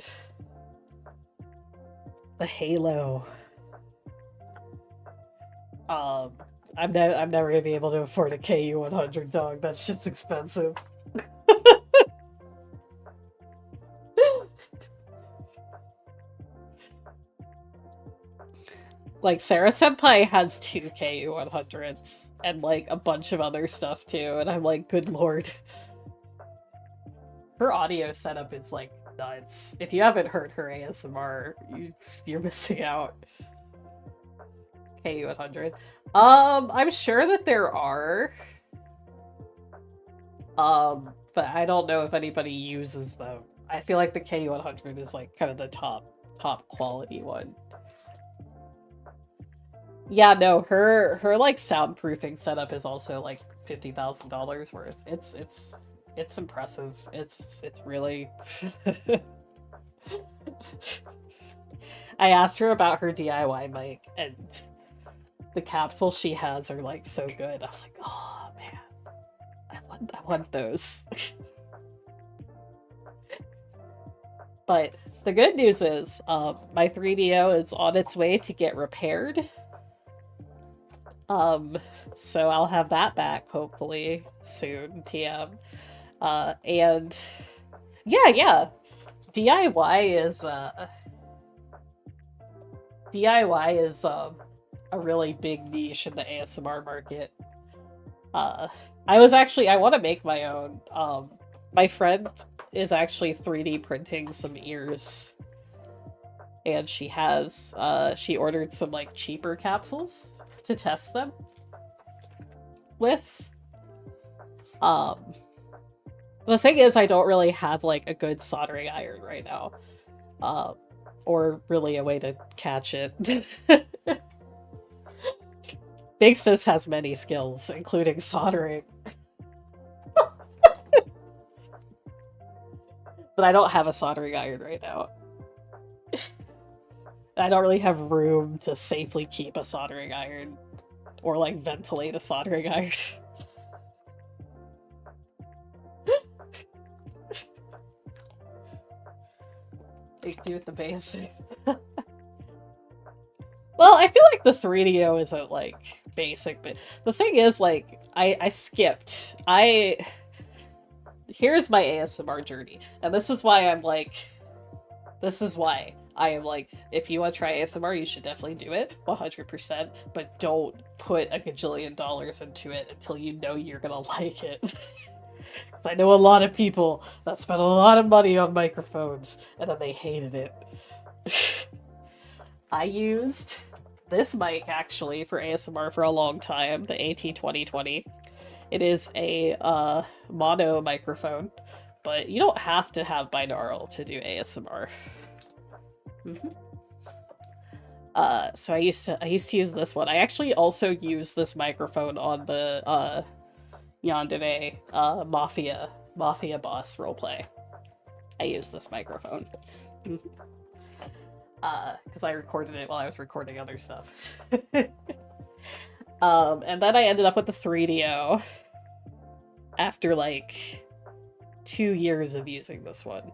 The Halo. I'm never gonna be able to afford a KU100, dog. That shit's expensive. Like, Sarah Senpai has 2 KU100s and like a bunch of other stuff too, and I'm like, good lord. Her audio setup is like nuts. If you haven't heard her ASMR, you're missing out. KU100. I'm sure that there are. But I don't know if anybody uses them. I feel like the KU100 is like kind of the top quality one. Yeah, no, her like soundproofing setup is also like $50,000 worth. It's impressive. It's really. I asked her about her DIY mic, and the capsules she has are like so good. I was like, oh man, I want those. But the good news is, my 3DO is on its way to get repaired. So I'll have that back hopefully soon, TM. And yeah. DIY is a really big niche in the ASMR market. I want to make my own. My friend is actually 3D printing some ears. And she ordered some like cheaper capsules to test them with. The thing is, I don't really have like a good soldering iron right now, or really a way to catch it. Big Sis has many skills, including soldering. But I don't have a soldering iron right now. I don't really have room to safely keep a soldering iron or like ventilate a soldering iron. Make do with the basics. Well, I feel like the 3DO isn't like basic, but the thing is, like, I skipped. Here's my ASMR journey, and this is why I am like, if you want to try ASMR, you should definitely do it, 100%, but don't put a gajillion dollars into it until you know you're gonna like it. Because I know a lot of people that spent a lot of money on microphones, and then they hated it. I used this mic, actually, for ASMR for a long time, the AT2020. It is a mono microphone, but you don't have to have binaural to do ASMR. So I used to use this one. I actually also used this microphone on the Yandere Mafia boss roleplay. I used this microphone. Because I recorded it while I was recording other stuff. And then I ended up with the 3DO after like 2 years of using this one.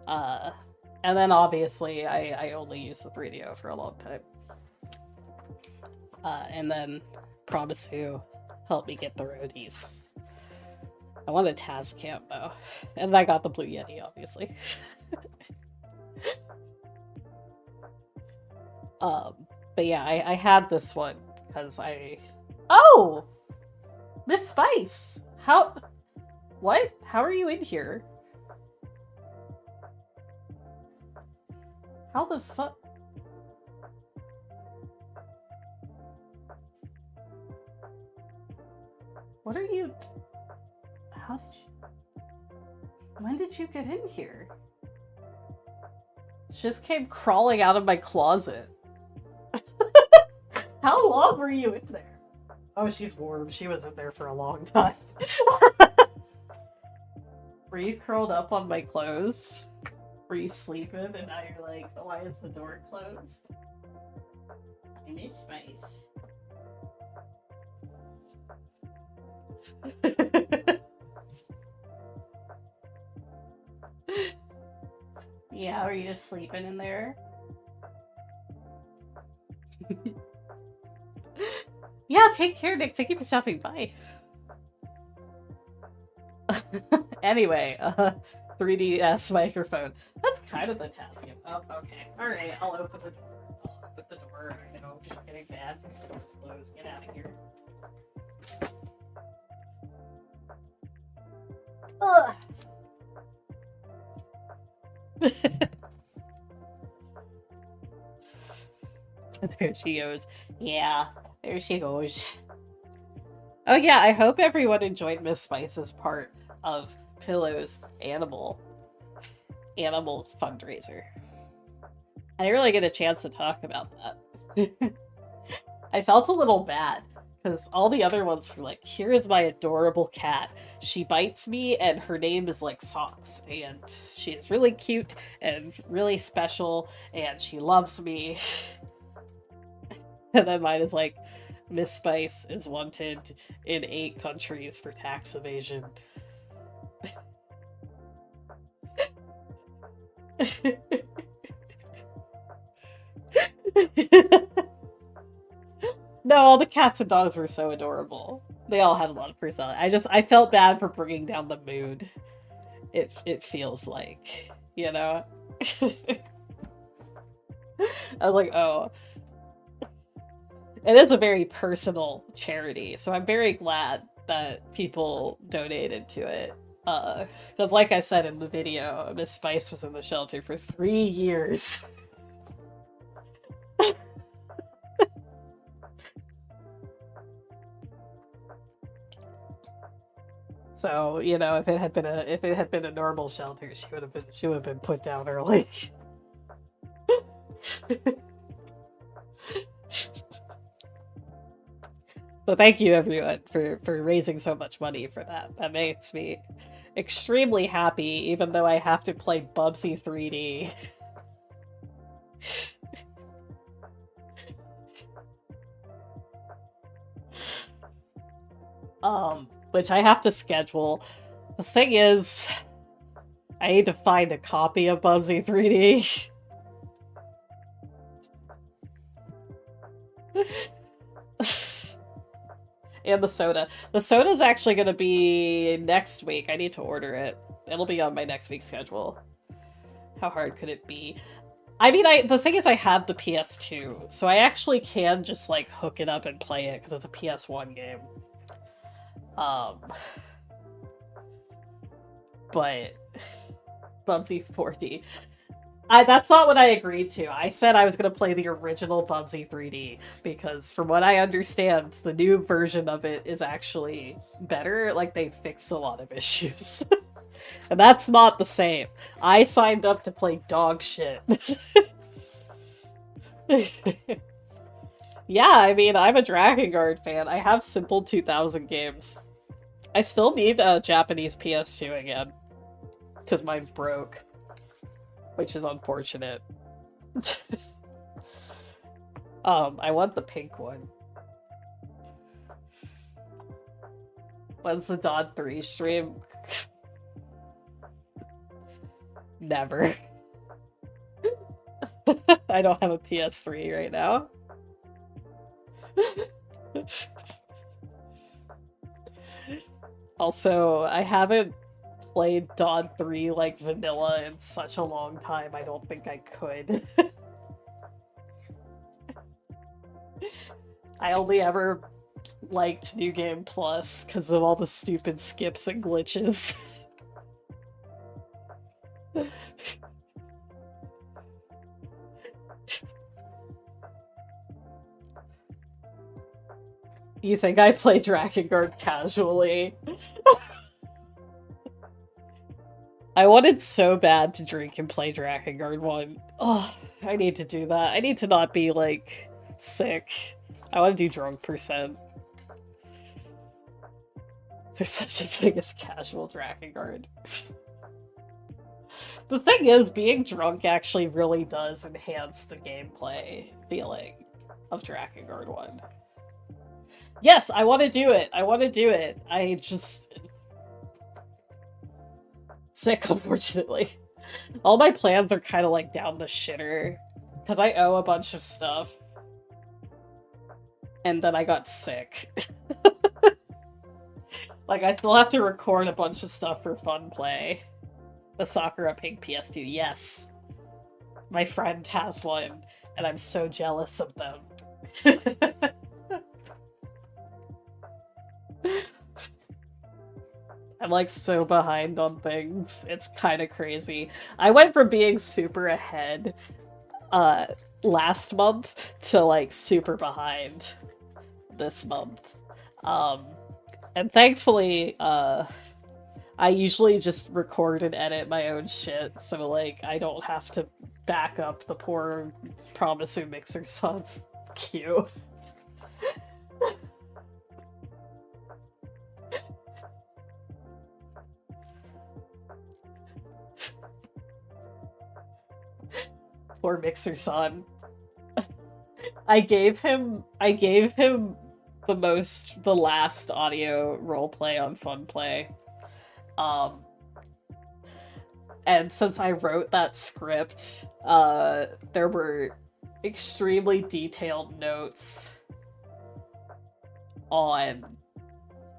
And then obviously I only used the 3DO for a long time. And then Promisu helped me get the roadies. I want a Tascam though. And I got the Blue Yeti, obviously. But yeah, I had this one because Oh! Miss Spice! What? How are you in here? How the fuck? What are you... How did you... When did you get in here? She just came crawling out of my closet. How long were you in there? Oh, she's warm. She was in there for a long time. Were you curled up on my clothes? Were you sleeping and now you're like, why is the door closed? I miss Spice. Yeah, were you just sleeping in there? Yeah, take care, Nick. Thank you for stopping by. Anyway, 3DS microphone. That's kind of the task. Oh, okay. Alright, I'll open the door. I'll open the door. I know it's getting bad because the door's closed. Get out of here. Ugh. There she goes. Yeah, there she goes. Oh yeah, I hope everyone enjoyed Miss Spice's part of Pillow's animal fundraiser. I didn't really get a chance to talk about that. I felt a little bad because all the other ones were like, here is my adorable cat. She bites me and her name is like Socks and she is really cute and really special and she loves me. And then mine is like, Miss Spice is wanted in 8 countries for tax evasion. No, all the cats and dogs were so adorable. They all had a lot of personality. I felt bad for bringing down the mood. It feels like, you know? I was like, oh. It is a very personal charity, so I'm very glad that people donated to it. Because like I said in the video, Miss Spice was in the shelter for 3 years. So, you know, if it had been a normal shelter, she would have been put down early. So thank you everyone for raising so much money for that. That makes me extremely happy, even though I have to play Bubsy 3D. Which I have to schedule. The thing is, I need to find a copy of Bubsy 3D. And the soda. The soda's actually gonna be next week. I need to order it. It'll be on my next week's schedule. How hard could it be? I mean, the thing is I have the PS2, so I actually can just, like, hook it up and play it, because it's a PS1 game. But Bubsy 4D. That's not what I agreed to. I said I was going to play the original Bubsy 3D, because from what I understand, the new version of it is actually better. Like, they fixed a lot of issues. And that's not the same. I signed up to play dog shit. Yeah, I mean, I'm a ENGuard fan. I have simple 2000 games. I still need a Japanese PS2 again, because mine broke. Which is unfortunate. I want the pink one. When's the Dawn 3 stream? Never. I don't have a PS3 right now. Also, I haven't played Dawn 3 like vanilla in such a long time, I don't think I could. I only ever liked New Game Plus because of all the stupid skips and glitches. You think I play Drakengard casually? I wanted so bad to drink and play Drakengard 1. Oh, I need to do that. I need to not be, like, sick. I want to do drunk percent. There's such a thing as casual Drakengard. The thing is, being drunk actually really does enhance the gameplay feeling of Drakengard 1. Yes, I want to do it. I want to do it. I just... sick, unfortunately. All my plans are kind of like down the shitter. Because I owe a bunch of stuff. And then I got sick. Like, I still have to record a bunch of stuff for fun play. The Sakura Pink PS2, yes. My friend has one, and I'm so jealous of them. I'm like so behind on things. It's kind of crazy. I went from being super ahead last month to like super behind this month. And thankfully, I usually just record and edit my own shit, so like I don't have to back up the poor Promisu Mixer Son's queue. Poor Mixer Son. I gave him the last audio roleplay on Funplay. And since I wrote that script, there were extremely detailed notes on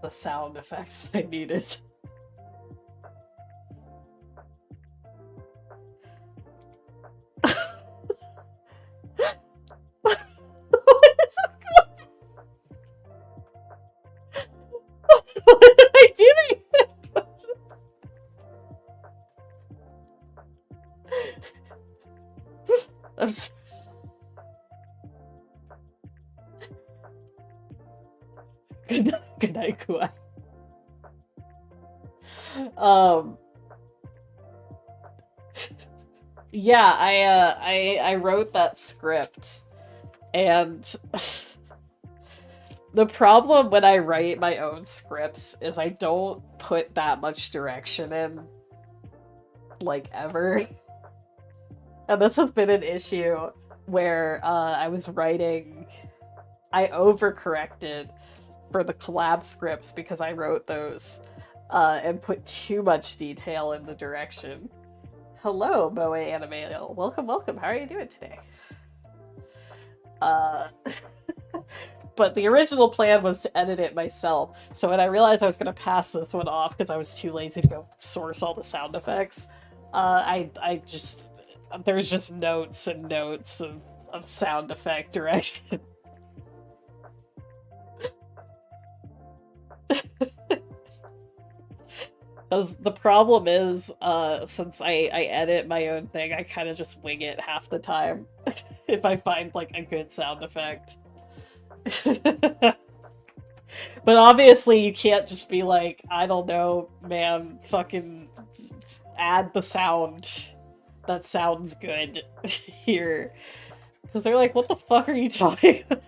the sound effects I needed. What am I doing? I'm so... Good night, Kuai. Yeah, I wrote that script, and the problem when I write my own scripts is I don't put that much direction in, like, ever. And this has been an issue where I was writing... I overcorrected for the collab scripts because I wrote those and put too much detail in the direction. Hello, Moe Animail. Welcome, welcome. How are you doing today? But the original plan was to edit it myself. So when I realized I was going to pass this one off because I was too lazy to go source all the sound effects, I just... There's just notes and notes of sound effect direction. Because the problem is, since I edit my own thing, I kind of just wing it half the time. If I find, like, a good sound effect. But obviously you can't just be like, I don't know, man, fucking add the sound that sounds good here. Because they're like, what the fuck are you talking about?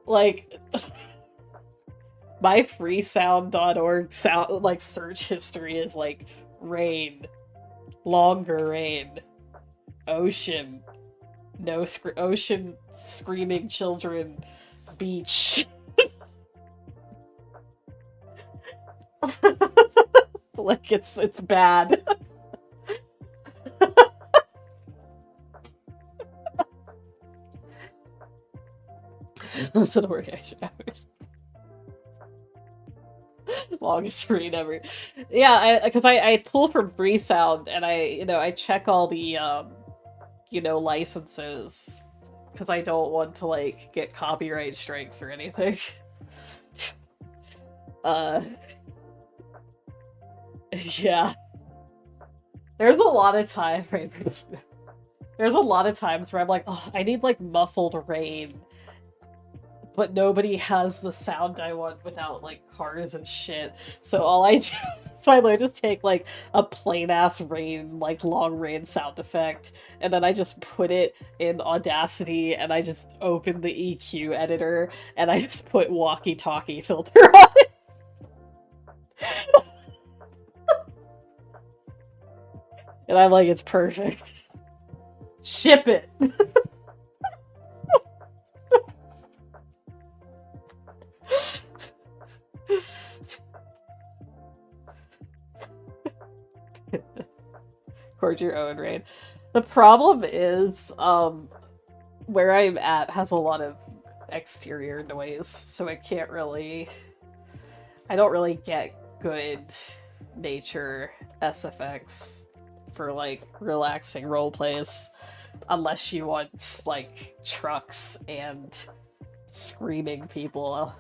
Like, my freesound.org sound, like, search history is like, rain, longer rain, ocean, no ocean, screaming children, beach. Like, it's bad. That's an orgasm hours. Longest read ever. Yeah, because I pull from Freesound and I check all the licenses because I don't want to like get copyright strikes or anything. Yeah. There's a lot of time right now. There's a lot of times where I'm like, oh, I need like muffled rain, but nobody has the sound I want without like cars and shit. So all I do, so I literally just take like a plain ass rain, like long rain sound effect, and then I just put it in Audacity, and I just open the EQ editor, and I just put walkie-talkie filter on it. And I'm like, it's perfect. Ship it. Record your own rain. The problem is, where I'm at has a lot of exterior noise, so I can't really... I don't really get good nature SFX for, like, relaxing roleplays, unless you want, like, trucks and screaming people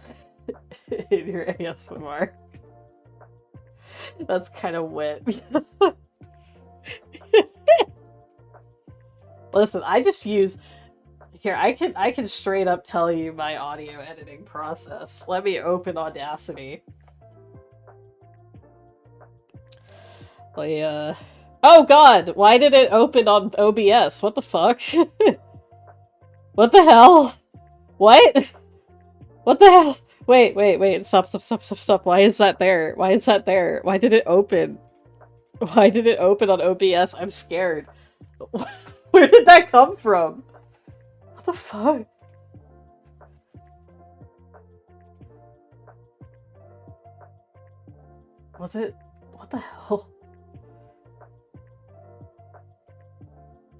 in your ASMR. That's kind of wit. Listen, I just use... Here, I can straight up tell you my audio editing process. Let me open Audacity. Oh god! Why did it open on OBS? What the fuck? What the hell? What? What the hell? Wait. Stop. Why is that there? Why is that there? Why did it open? Why did it open on OBS? I'm scared. Where did that come from? What the fuck? Was it? What the hell?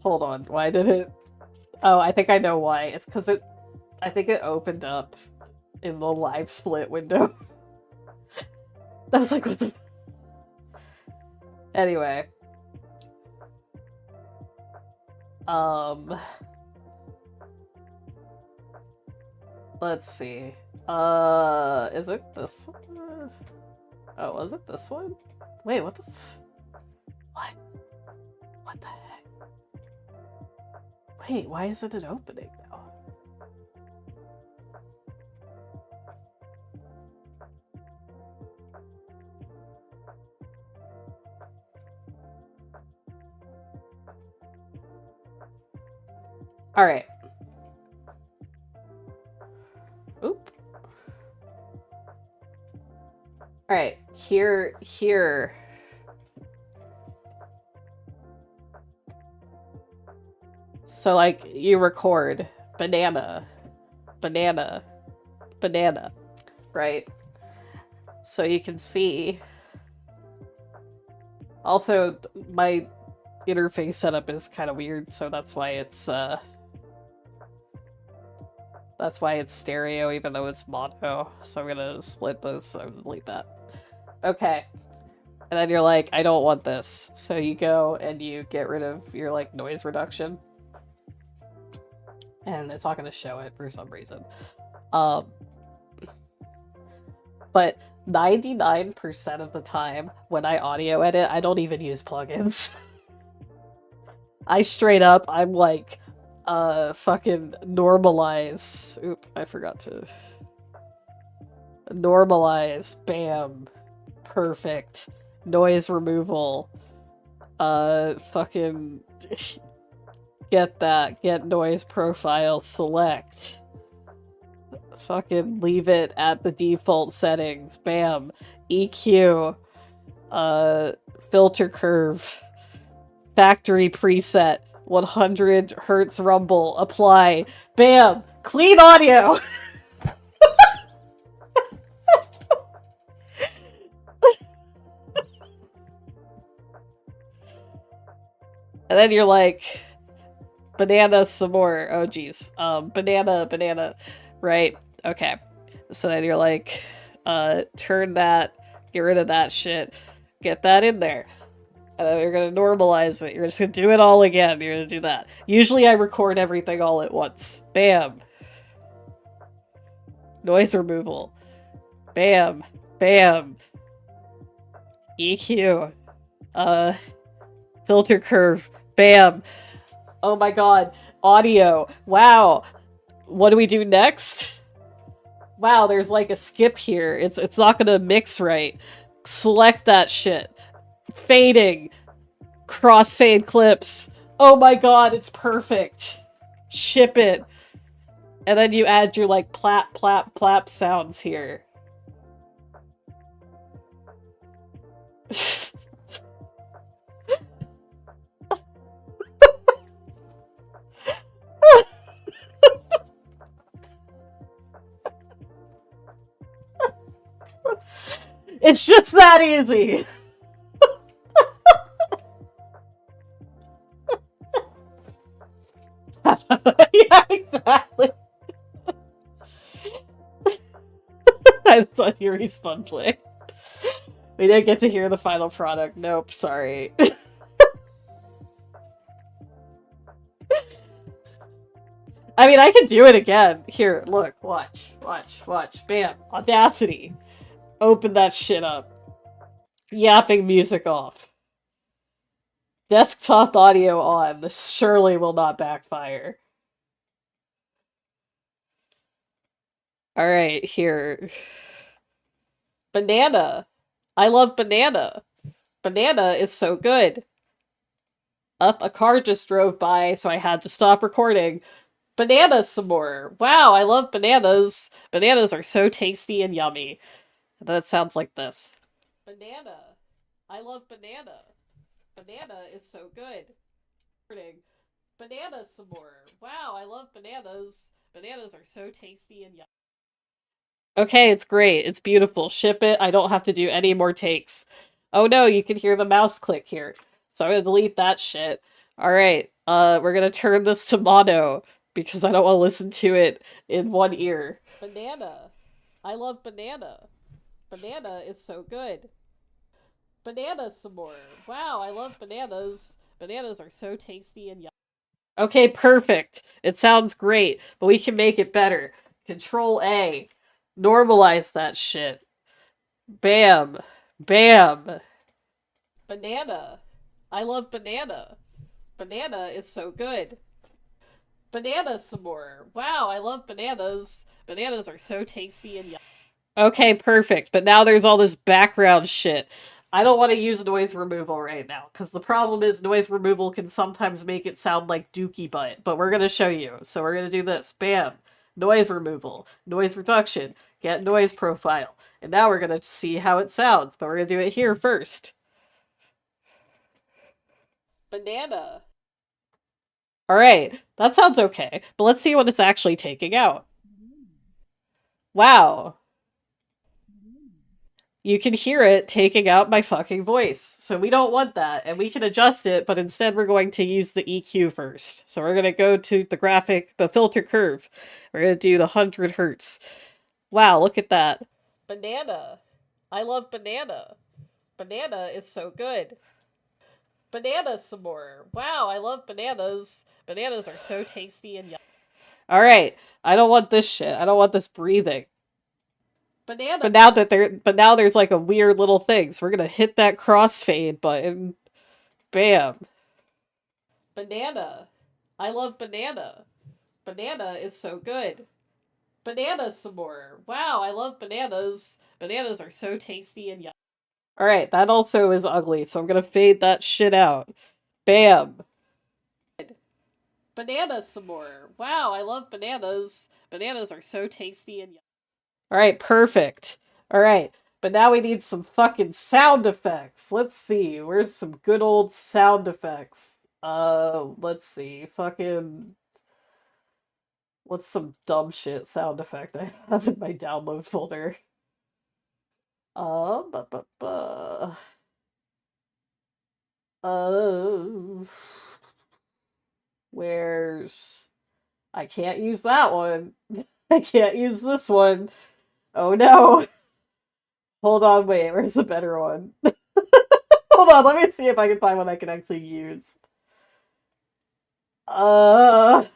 Hold on, why did it... Oh, I think I know why. It's because it... I think it opened up in the live split window. That was like, what the... Anyway. Let's see. Is it this one? Oh, was it this one? Wait, what the what? What the heck? Wait, why isn't it opening now? Alright. Oop. Alright, here. So, like, you record banana, right? So you can see. Also, my interface setup is kind of weird, so that's why it's stereo, even though it's mono. So I'm gonna split those, so I'm gonna delete that. Okay. And then you're like, I don't want this. So you go and you get rid of your, like, noise reduction. And it's not gonna show it for some reason. But 99% of the time, when I audio edit, I don't even use plugins. I straight up, I'm like, fucking normalize. Oop, I forgot to. Normalize. Bam. Perfect. Noise removal. Fucking... Get that. Get noise profile. Select. Fucking leave it at the default settings. Bam. EQ. Filter curve. Factory preset. 100 hertz rumble. Apply. Bam. Clean audio. And then you're like, banana some more. Oh, geez. Banana. Right. Okay. So then you're like, turn that, get rid of that shit, get that in there. And then you're gonna normalize it. You're just gonna do it all again. You're gonna do that. Usually I record everything all at once. Bam. Noise removal. Bam. Bam. EQ. Filter curve. Bam. Oh my god. Audio. Wow. What do we do next? Wow, there's like a skip here. It's not gonna mix right. Select that shit. Fading. Crossfade clips. Oh my god, it's perfect. Ship it. And then you add your like plap plap plap sounds here. It's just that easy. Yeah, exactly. That's on Yuri's fun play. We didn't get to hear the final product. Nope, sorry. I mean, I can do it again. Here, look, watch, watch, watch. Bam. Audacity. Open that shit up. Yapping music off. Desktop audio on. This surely will not backfire. Alright, here. Banana. I love banana. Banana is so good. Up, a car just drove by, so I had to stop recording. Bananas some more. Wow, I love bananas. Bananas are so tasty and yummy. That sounds like this. Banana. I love banana. Banana is so good. Bananas some more. Wow, I love bananas. Bananas are so tasty and yummy. Okay, it's great. It's beautiful. Ship it. I don't have to do any more takes. Oh no, you can hear the mouse click here. So I'm gonna delete that shit. Alright, we're gonna turn this to mono because I don't want to listen to it in one ear. Banana. I love banana. Banana is so good. Bananas some more. Wow, I love bananas. Bananas are so tasty and yummy. Okay, perfect. It sounds great, but we can make it better. Control A. Normalize that shit. Bam. Bam. Banana. I love banana. Banana is so good. Bananas some more. Wow, I love bananas. Bananas are so tasty and yummy. Okay, perfect. But now there's all this background shit. I don't want to use noise removal right now, because the problem is noise removal can sometimes make it sound like dookie butt, but we're going to show you. So we're going to do this. Bam. Noise removal. Noise reduction. Get noise profile. And now we're going to see how it sounds, but we're going to do it here first. Banana. Alright, that sounds okay, but let's see what it's actually taking out. Wow. You can hear it taking out my fucking voice. So we don't want that, and we can adjust it, but instead we're going to use the EQ first. So we're going to go to the graphic, the filter curve. We're going to do the 100 hertz. Wow, look at that. Banana. I love banana. Banana is so good. Bananas some more. Wow, I love bananas. Bananas are so tasty and yummy. Alright, I don't want this shit. I don't want this breathing. Banana. But now there's like a weird little thing. So we're gonna hit that crossfade button. Bam. Banana. I love banana. Banana is so good. Bananas some more. Wow, I love bananas. Bananas are so tasty and yummy. Alright, that also is ugly, so I'm gonna fade that shit out. Bam. Bananas some more. Wow, I love bananas. Bananas are so tasty and yummy. Alright, perfect. Alright, but now we need some fucking sound effects. Let's see, where's some good old sound effects? Let's see, fucking... What's some dumb shit sound effect I have in my download folder? Ba, ba, ba. Where's... I can't use that one. I can't use this one. Oh no. Hold on, wait, where's a better one? Hold on, let me see if I can find one I can actually use. I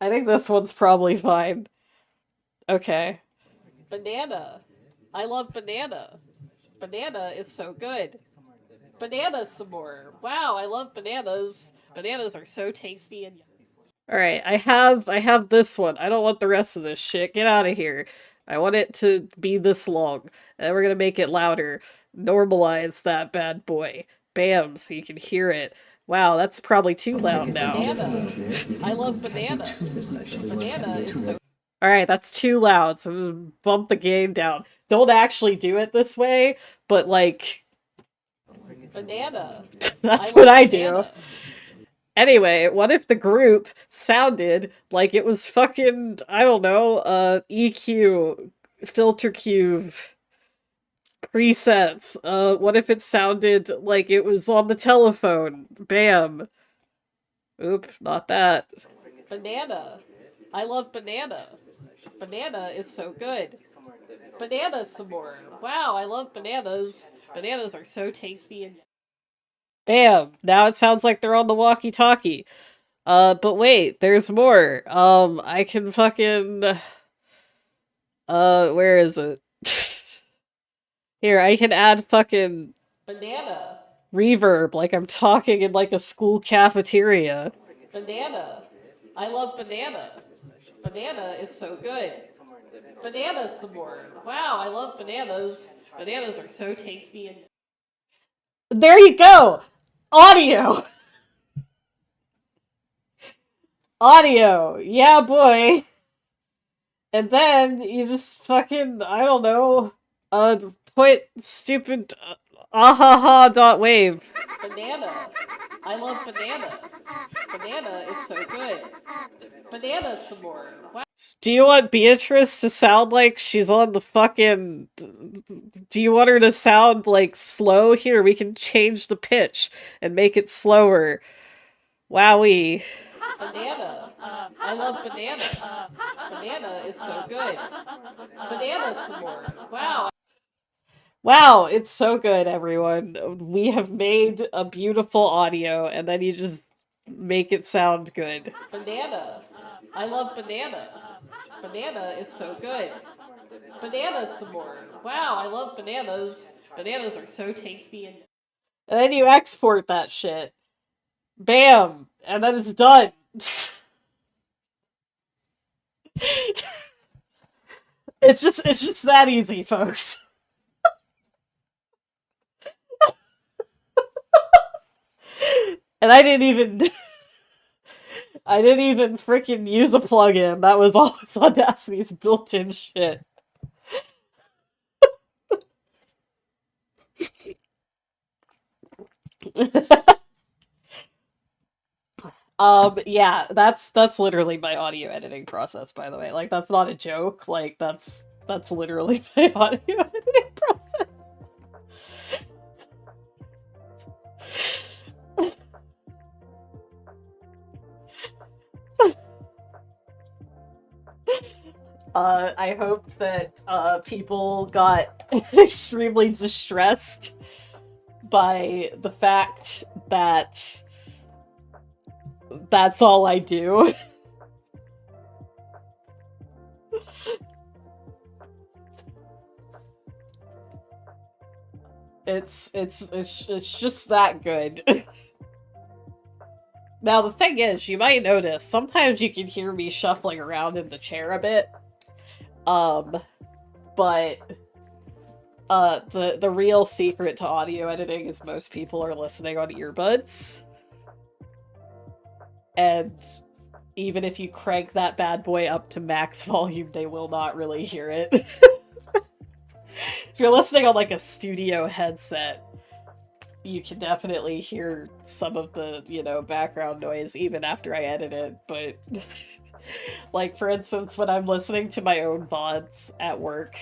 think this one's probably fine. Okay. Banana. I love banana. Banana is so good. Bananas some more. Wow, I love bananas. Bananas are so tasty and yummy. Alright, I have this one. I don't want the rest of this shit. Get out of here. I want it to be this long. And we're gonna make it louder. Normalize that bad boy. Bam, so you can hear it. Wow, that's probably too loud now. Banana. I love banana. Banana is so... Alright, that's too loud, so I'm gonna bump the gain down. Don't actually do it this way, but like... Banana. That's what I do. Anyway, what if the group sounded like it was fucking, I don't know, EQ, filter cube, presets. What if it sounded like it was on the telephone? Bam. Oop, not that. Banana. I love banana. Banana is so good. Bananas some more. Wow, I love bananas. Bananas are so tasty and... Bam! Now it sounds like they're on the walkie-talkie. But wait, there's more. I can fucking... where is it? Here, I can add fucking... Banana. Reverb, like I'm talking in like a school cafeteria. Banana. I love banana. Banana is so good. Bananas some more. Wow, I love bananas. Bananas are so tasty and... There you go! Audio! Audio! Yeah, boy! And then you just fucking, I don't know, put stupid ahaha.wave. Banana. I love banana. Banana is so good. Banana some more. Wow. Do you want Beatrice to sound like she's on the fucking... Do you want her to sound, like, slow? Here, we can change the pitch and make it slower. Wowie. Banana. I love banana. Banana is so good. Banana some more. Wow. Wow, it's so good, everyone. We have made a beautiful audio, and then you just make it sound good. Banana. I love banana. Banana is so good. Bananas some more. Wow, I love bananas. Bananas are so tasty and then you export that shit. Bam! And then it's done. It's just that easy, folks. And I didn't even freaking use a plugin. That was all Audacity's built-in shit. Yeah, that's literally my audio editing process, by the way. Like, that's not a joke. Like, that's literally my audio editing process. I hope that people got extremely distressed by the fact that that's all I do. It's just that good. Now the thing is, you might notice, sometimes you can hear me shuffling around in the chair a bit. But the real secret to audio editing is most people are listening on earbuds. And even if you crank that bad boy up to max volume, they will not really hear it. If you're listening on like a studio headset, you can definitely hear some of the, you know, background noise even after I edit it, but like, for instance, when I'm listening to my own VODs at work,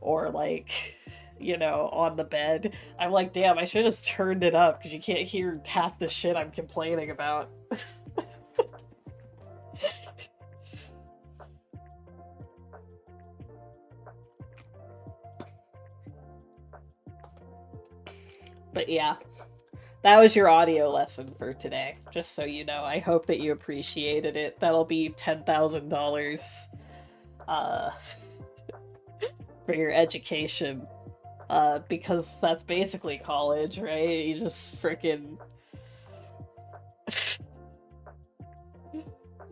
or like, you know, on the bed, I'm like, damn, I should have just turned it up, because you can't hear half the shit I'm complaining about. But yeah, that was your audio lesson for today, just so you know. I hope that you appreciated it. That'll be $10,000 for your education. Because that's basically college, right? You just freaking...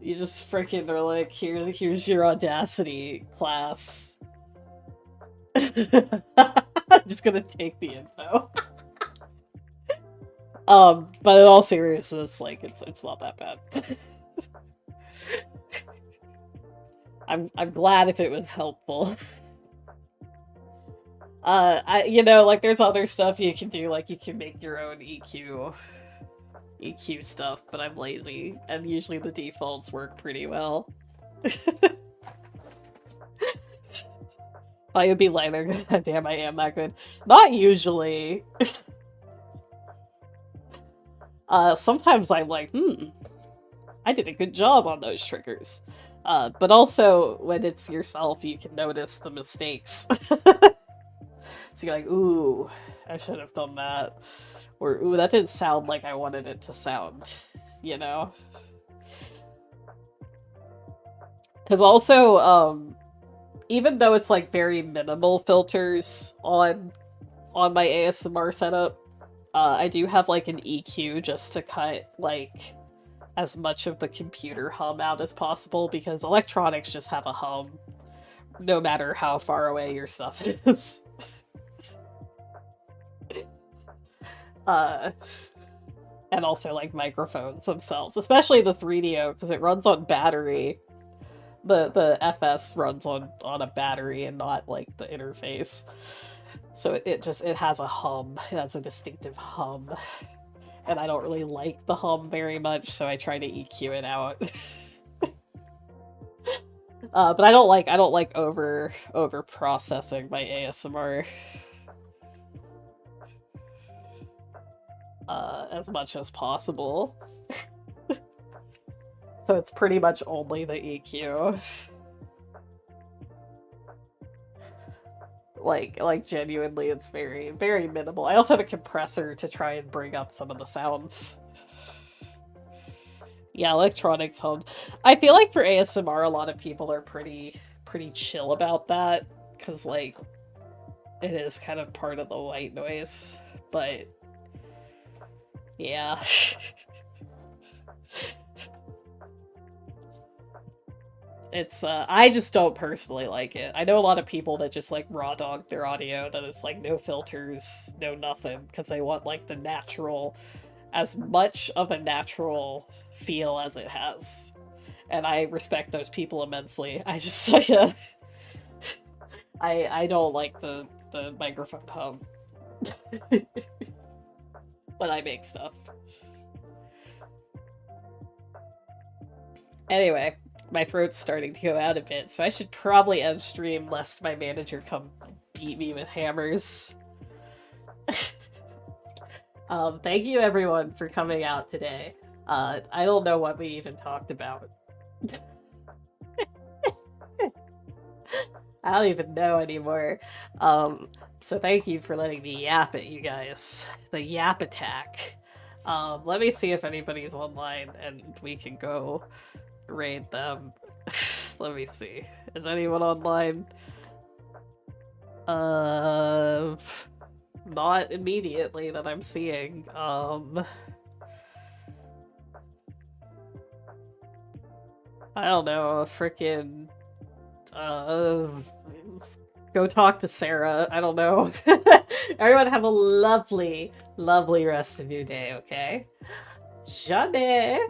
You just freaking are like, here's your Audacity class. I'm just gonna take the info. But in all seriousness, like, it's not that bad. I'm glad if it was helpful. You know, like, there's other stuff you can do, like, you can make your own EQ stuff, but I'm lazy, and usually the defaults work pretty well. I would be lighter. Damn, I am that good. Not usually. Sometimes I'm like, I did a good job on those triggers. But also, when it's yourself, you can notice the mistakes. So you're like, ooh, I should have done that. Or, ooh, that didn't sound like I wanted it to sound, you know? Because also, even though it's like very minimal filters on my ASMR setup, I do have like an EQ just to cut like as much of the computer hum out as possible, because electronics just have a hum no matter how far away your stuff is. And also like microphones themselves, especially the 3DO, because it runs on battery. The FS runs on a battery and not like the interface. So it has a hum. It has a distinctive hum. And I don't really like the hum very much, so I try to EQ it out. But I don't like over processing my ASMR. As much as possible. So it's pretty much only the EQ. Like genuinely, it's very, very minimal. I also have a compressor to try and bring up some of the sounds. Yeah, electronics hum. I feel like for ASMR, a lot of people are pretty chill about that, because like it is kind of part of the white noise, but yeah. It's, I just don't personally like it. I know a lot of people that just, like, raw dog their audio, that it's, like, no filters, no nothing, because they want, like, the natural, as much of a natural feel as it has. And I respect those people immensely. I just, like, I don't like the microphone hum. When I make stuff. Anyway. My throat's starting to go out a bit, so I should probably end stream lest my manager come beat me with hammers. Thank you everyone for coming out today. I don't know what we even talked about. I don't even know anymore. So thank you for letting me yap at you guys. The yap attack. Let me see if anybody's online and we can go raid them. Let me see. Is anyone online? Not immediately that I'm seeing. I don't know, frickin' go talk to Sarah. I don't know. Everyone have a lovely, lovely rest of your day, okay? Johnny!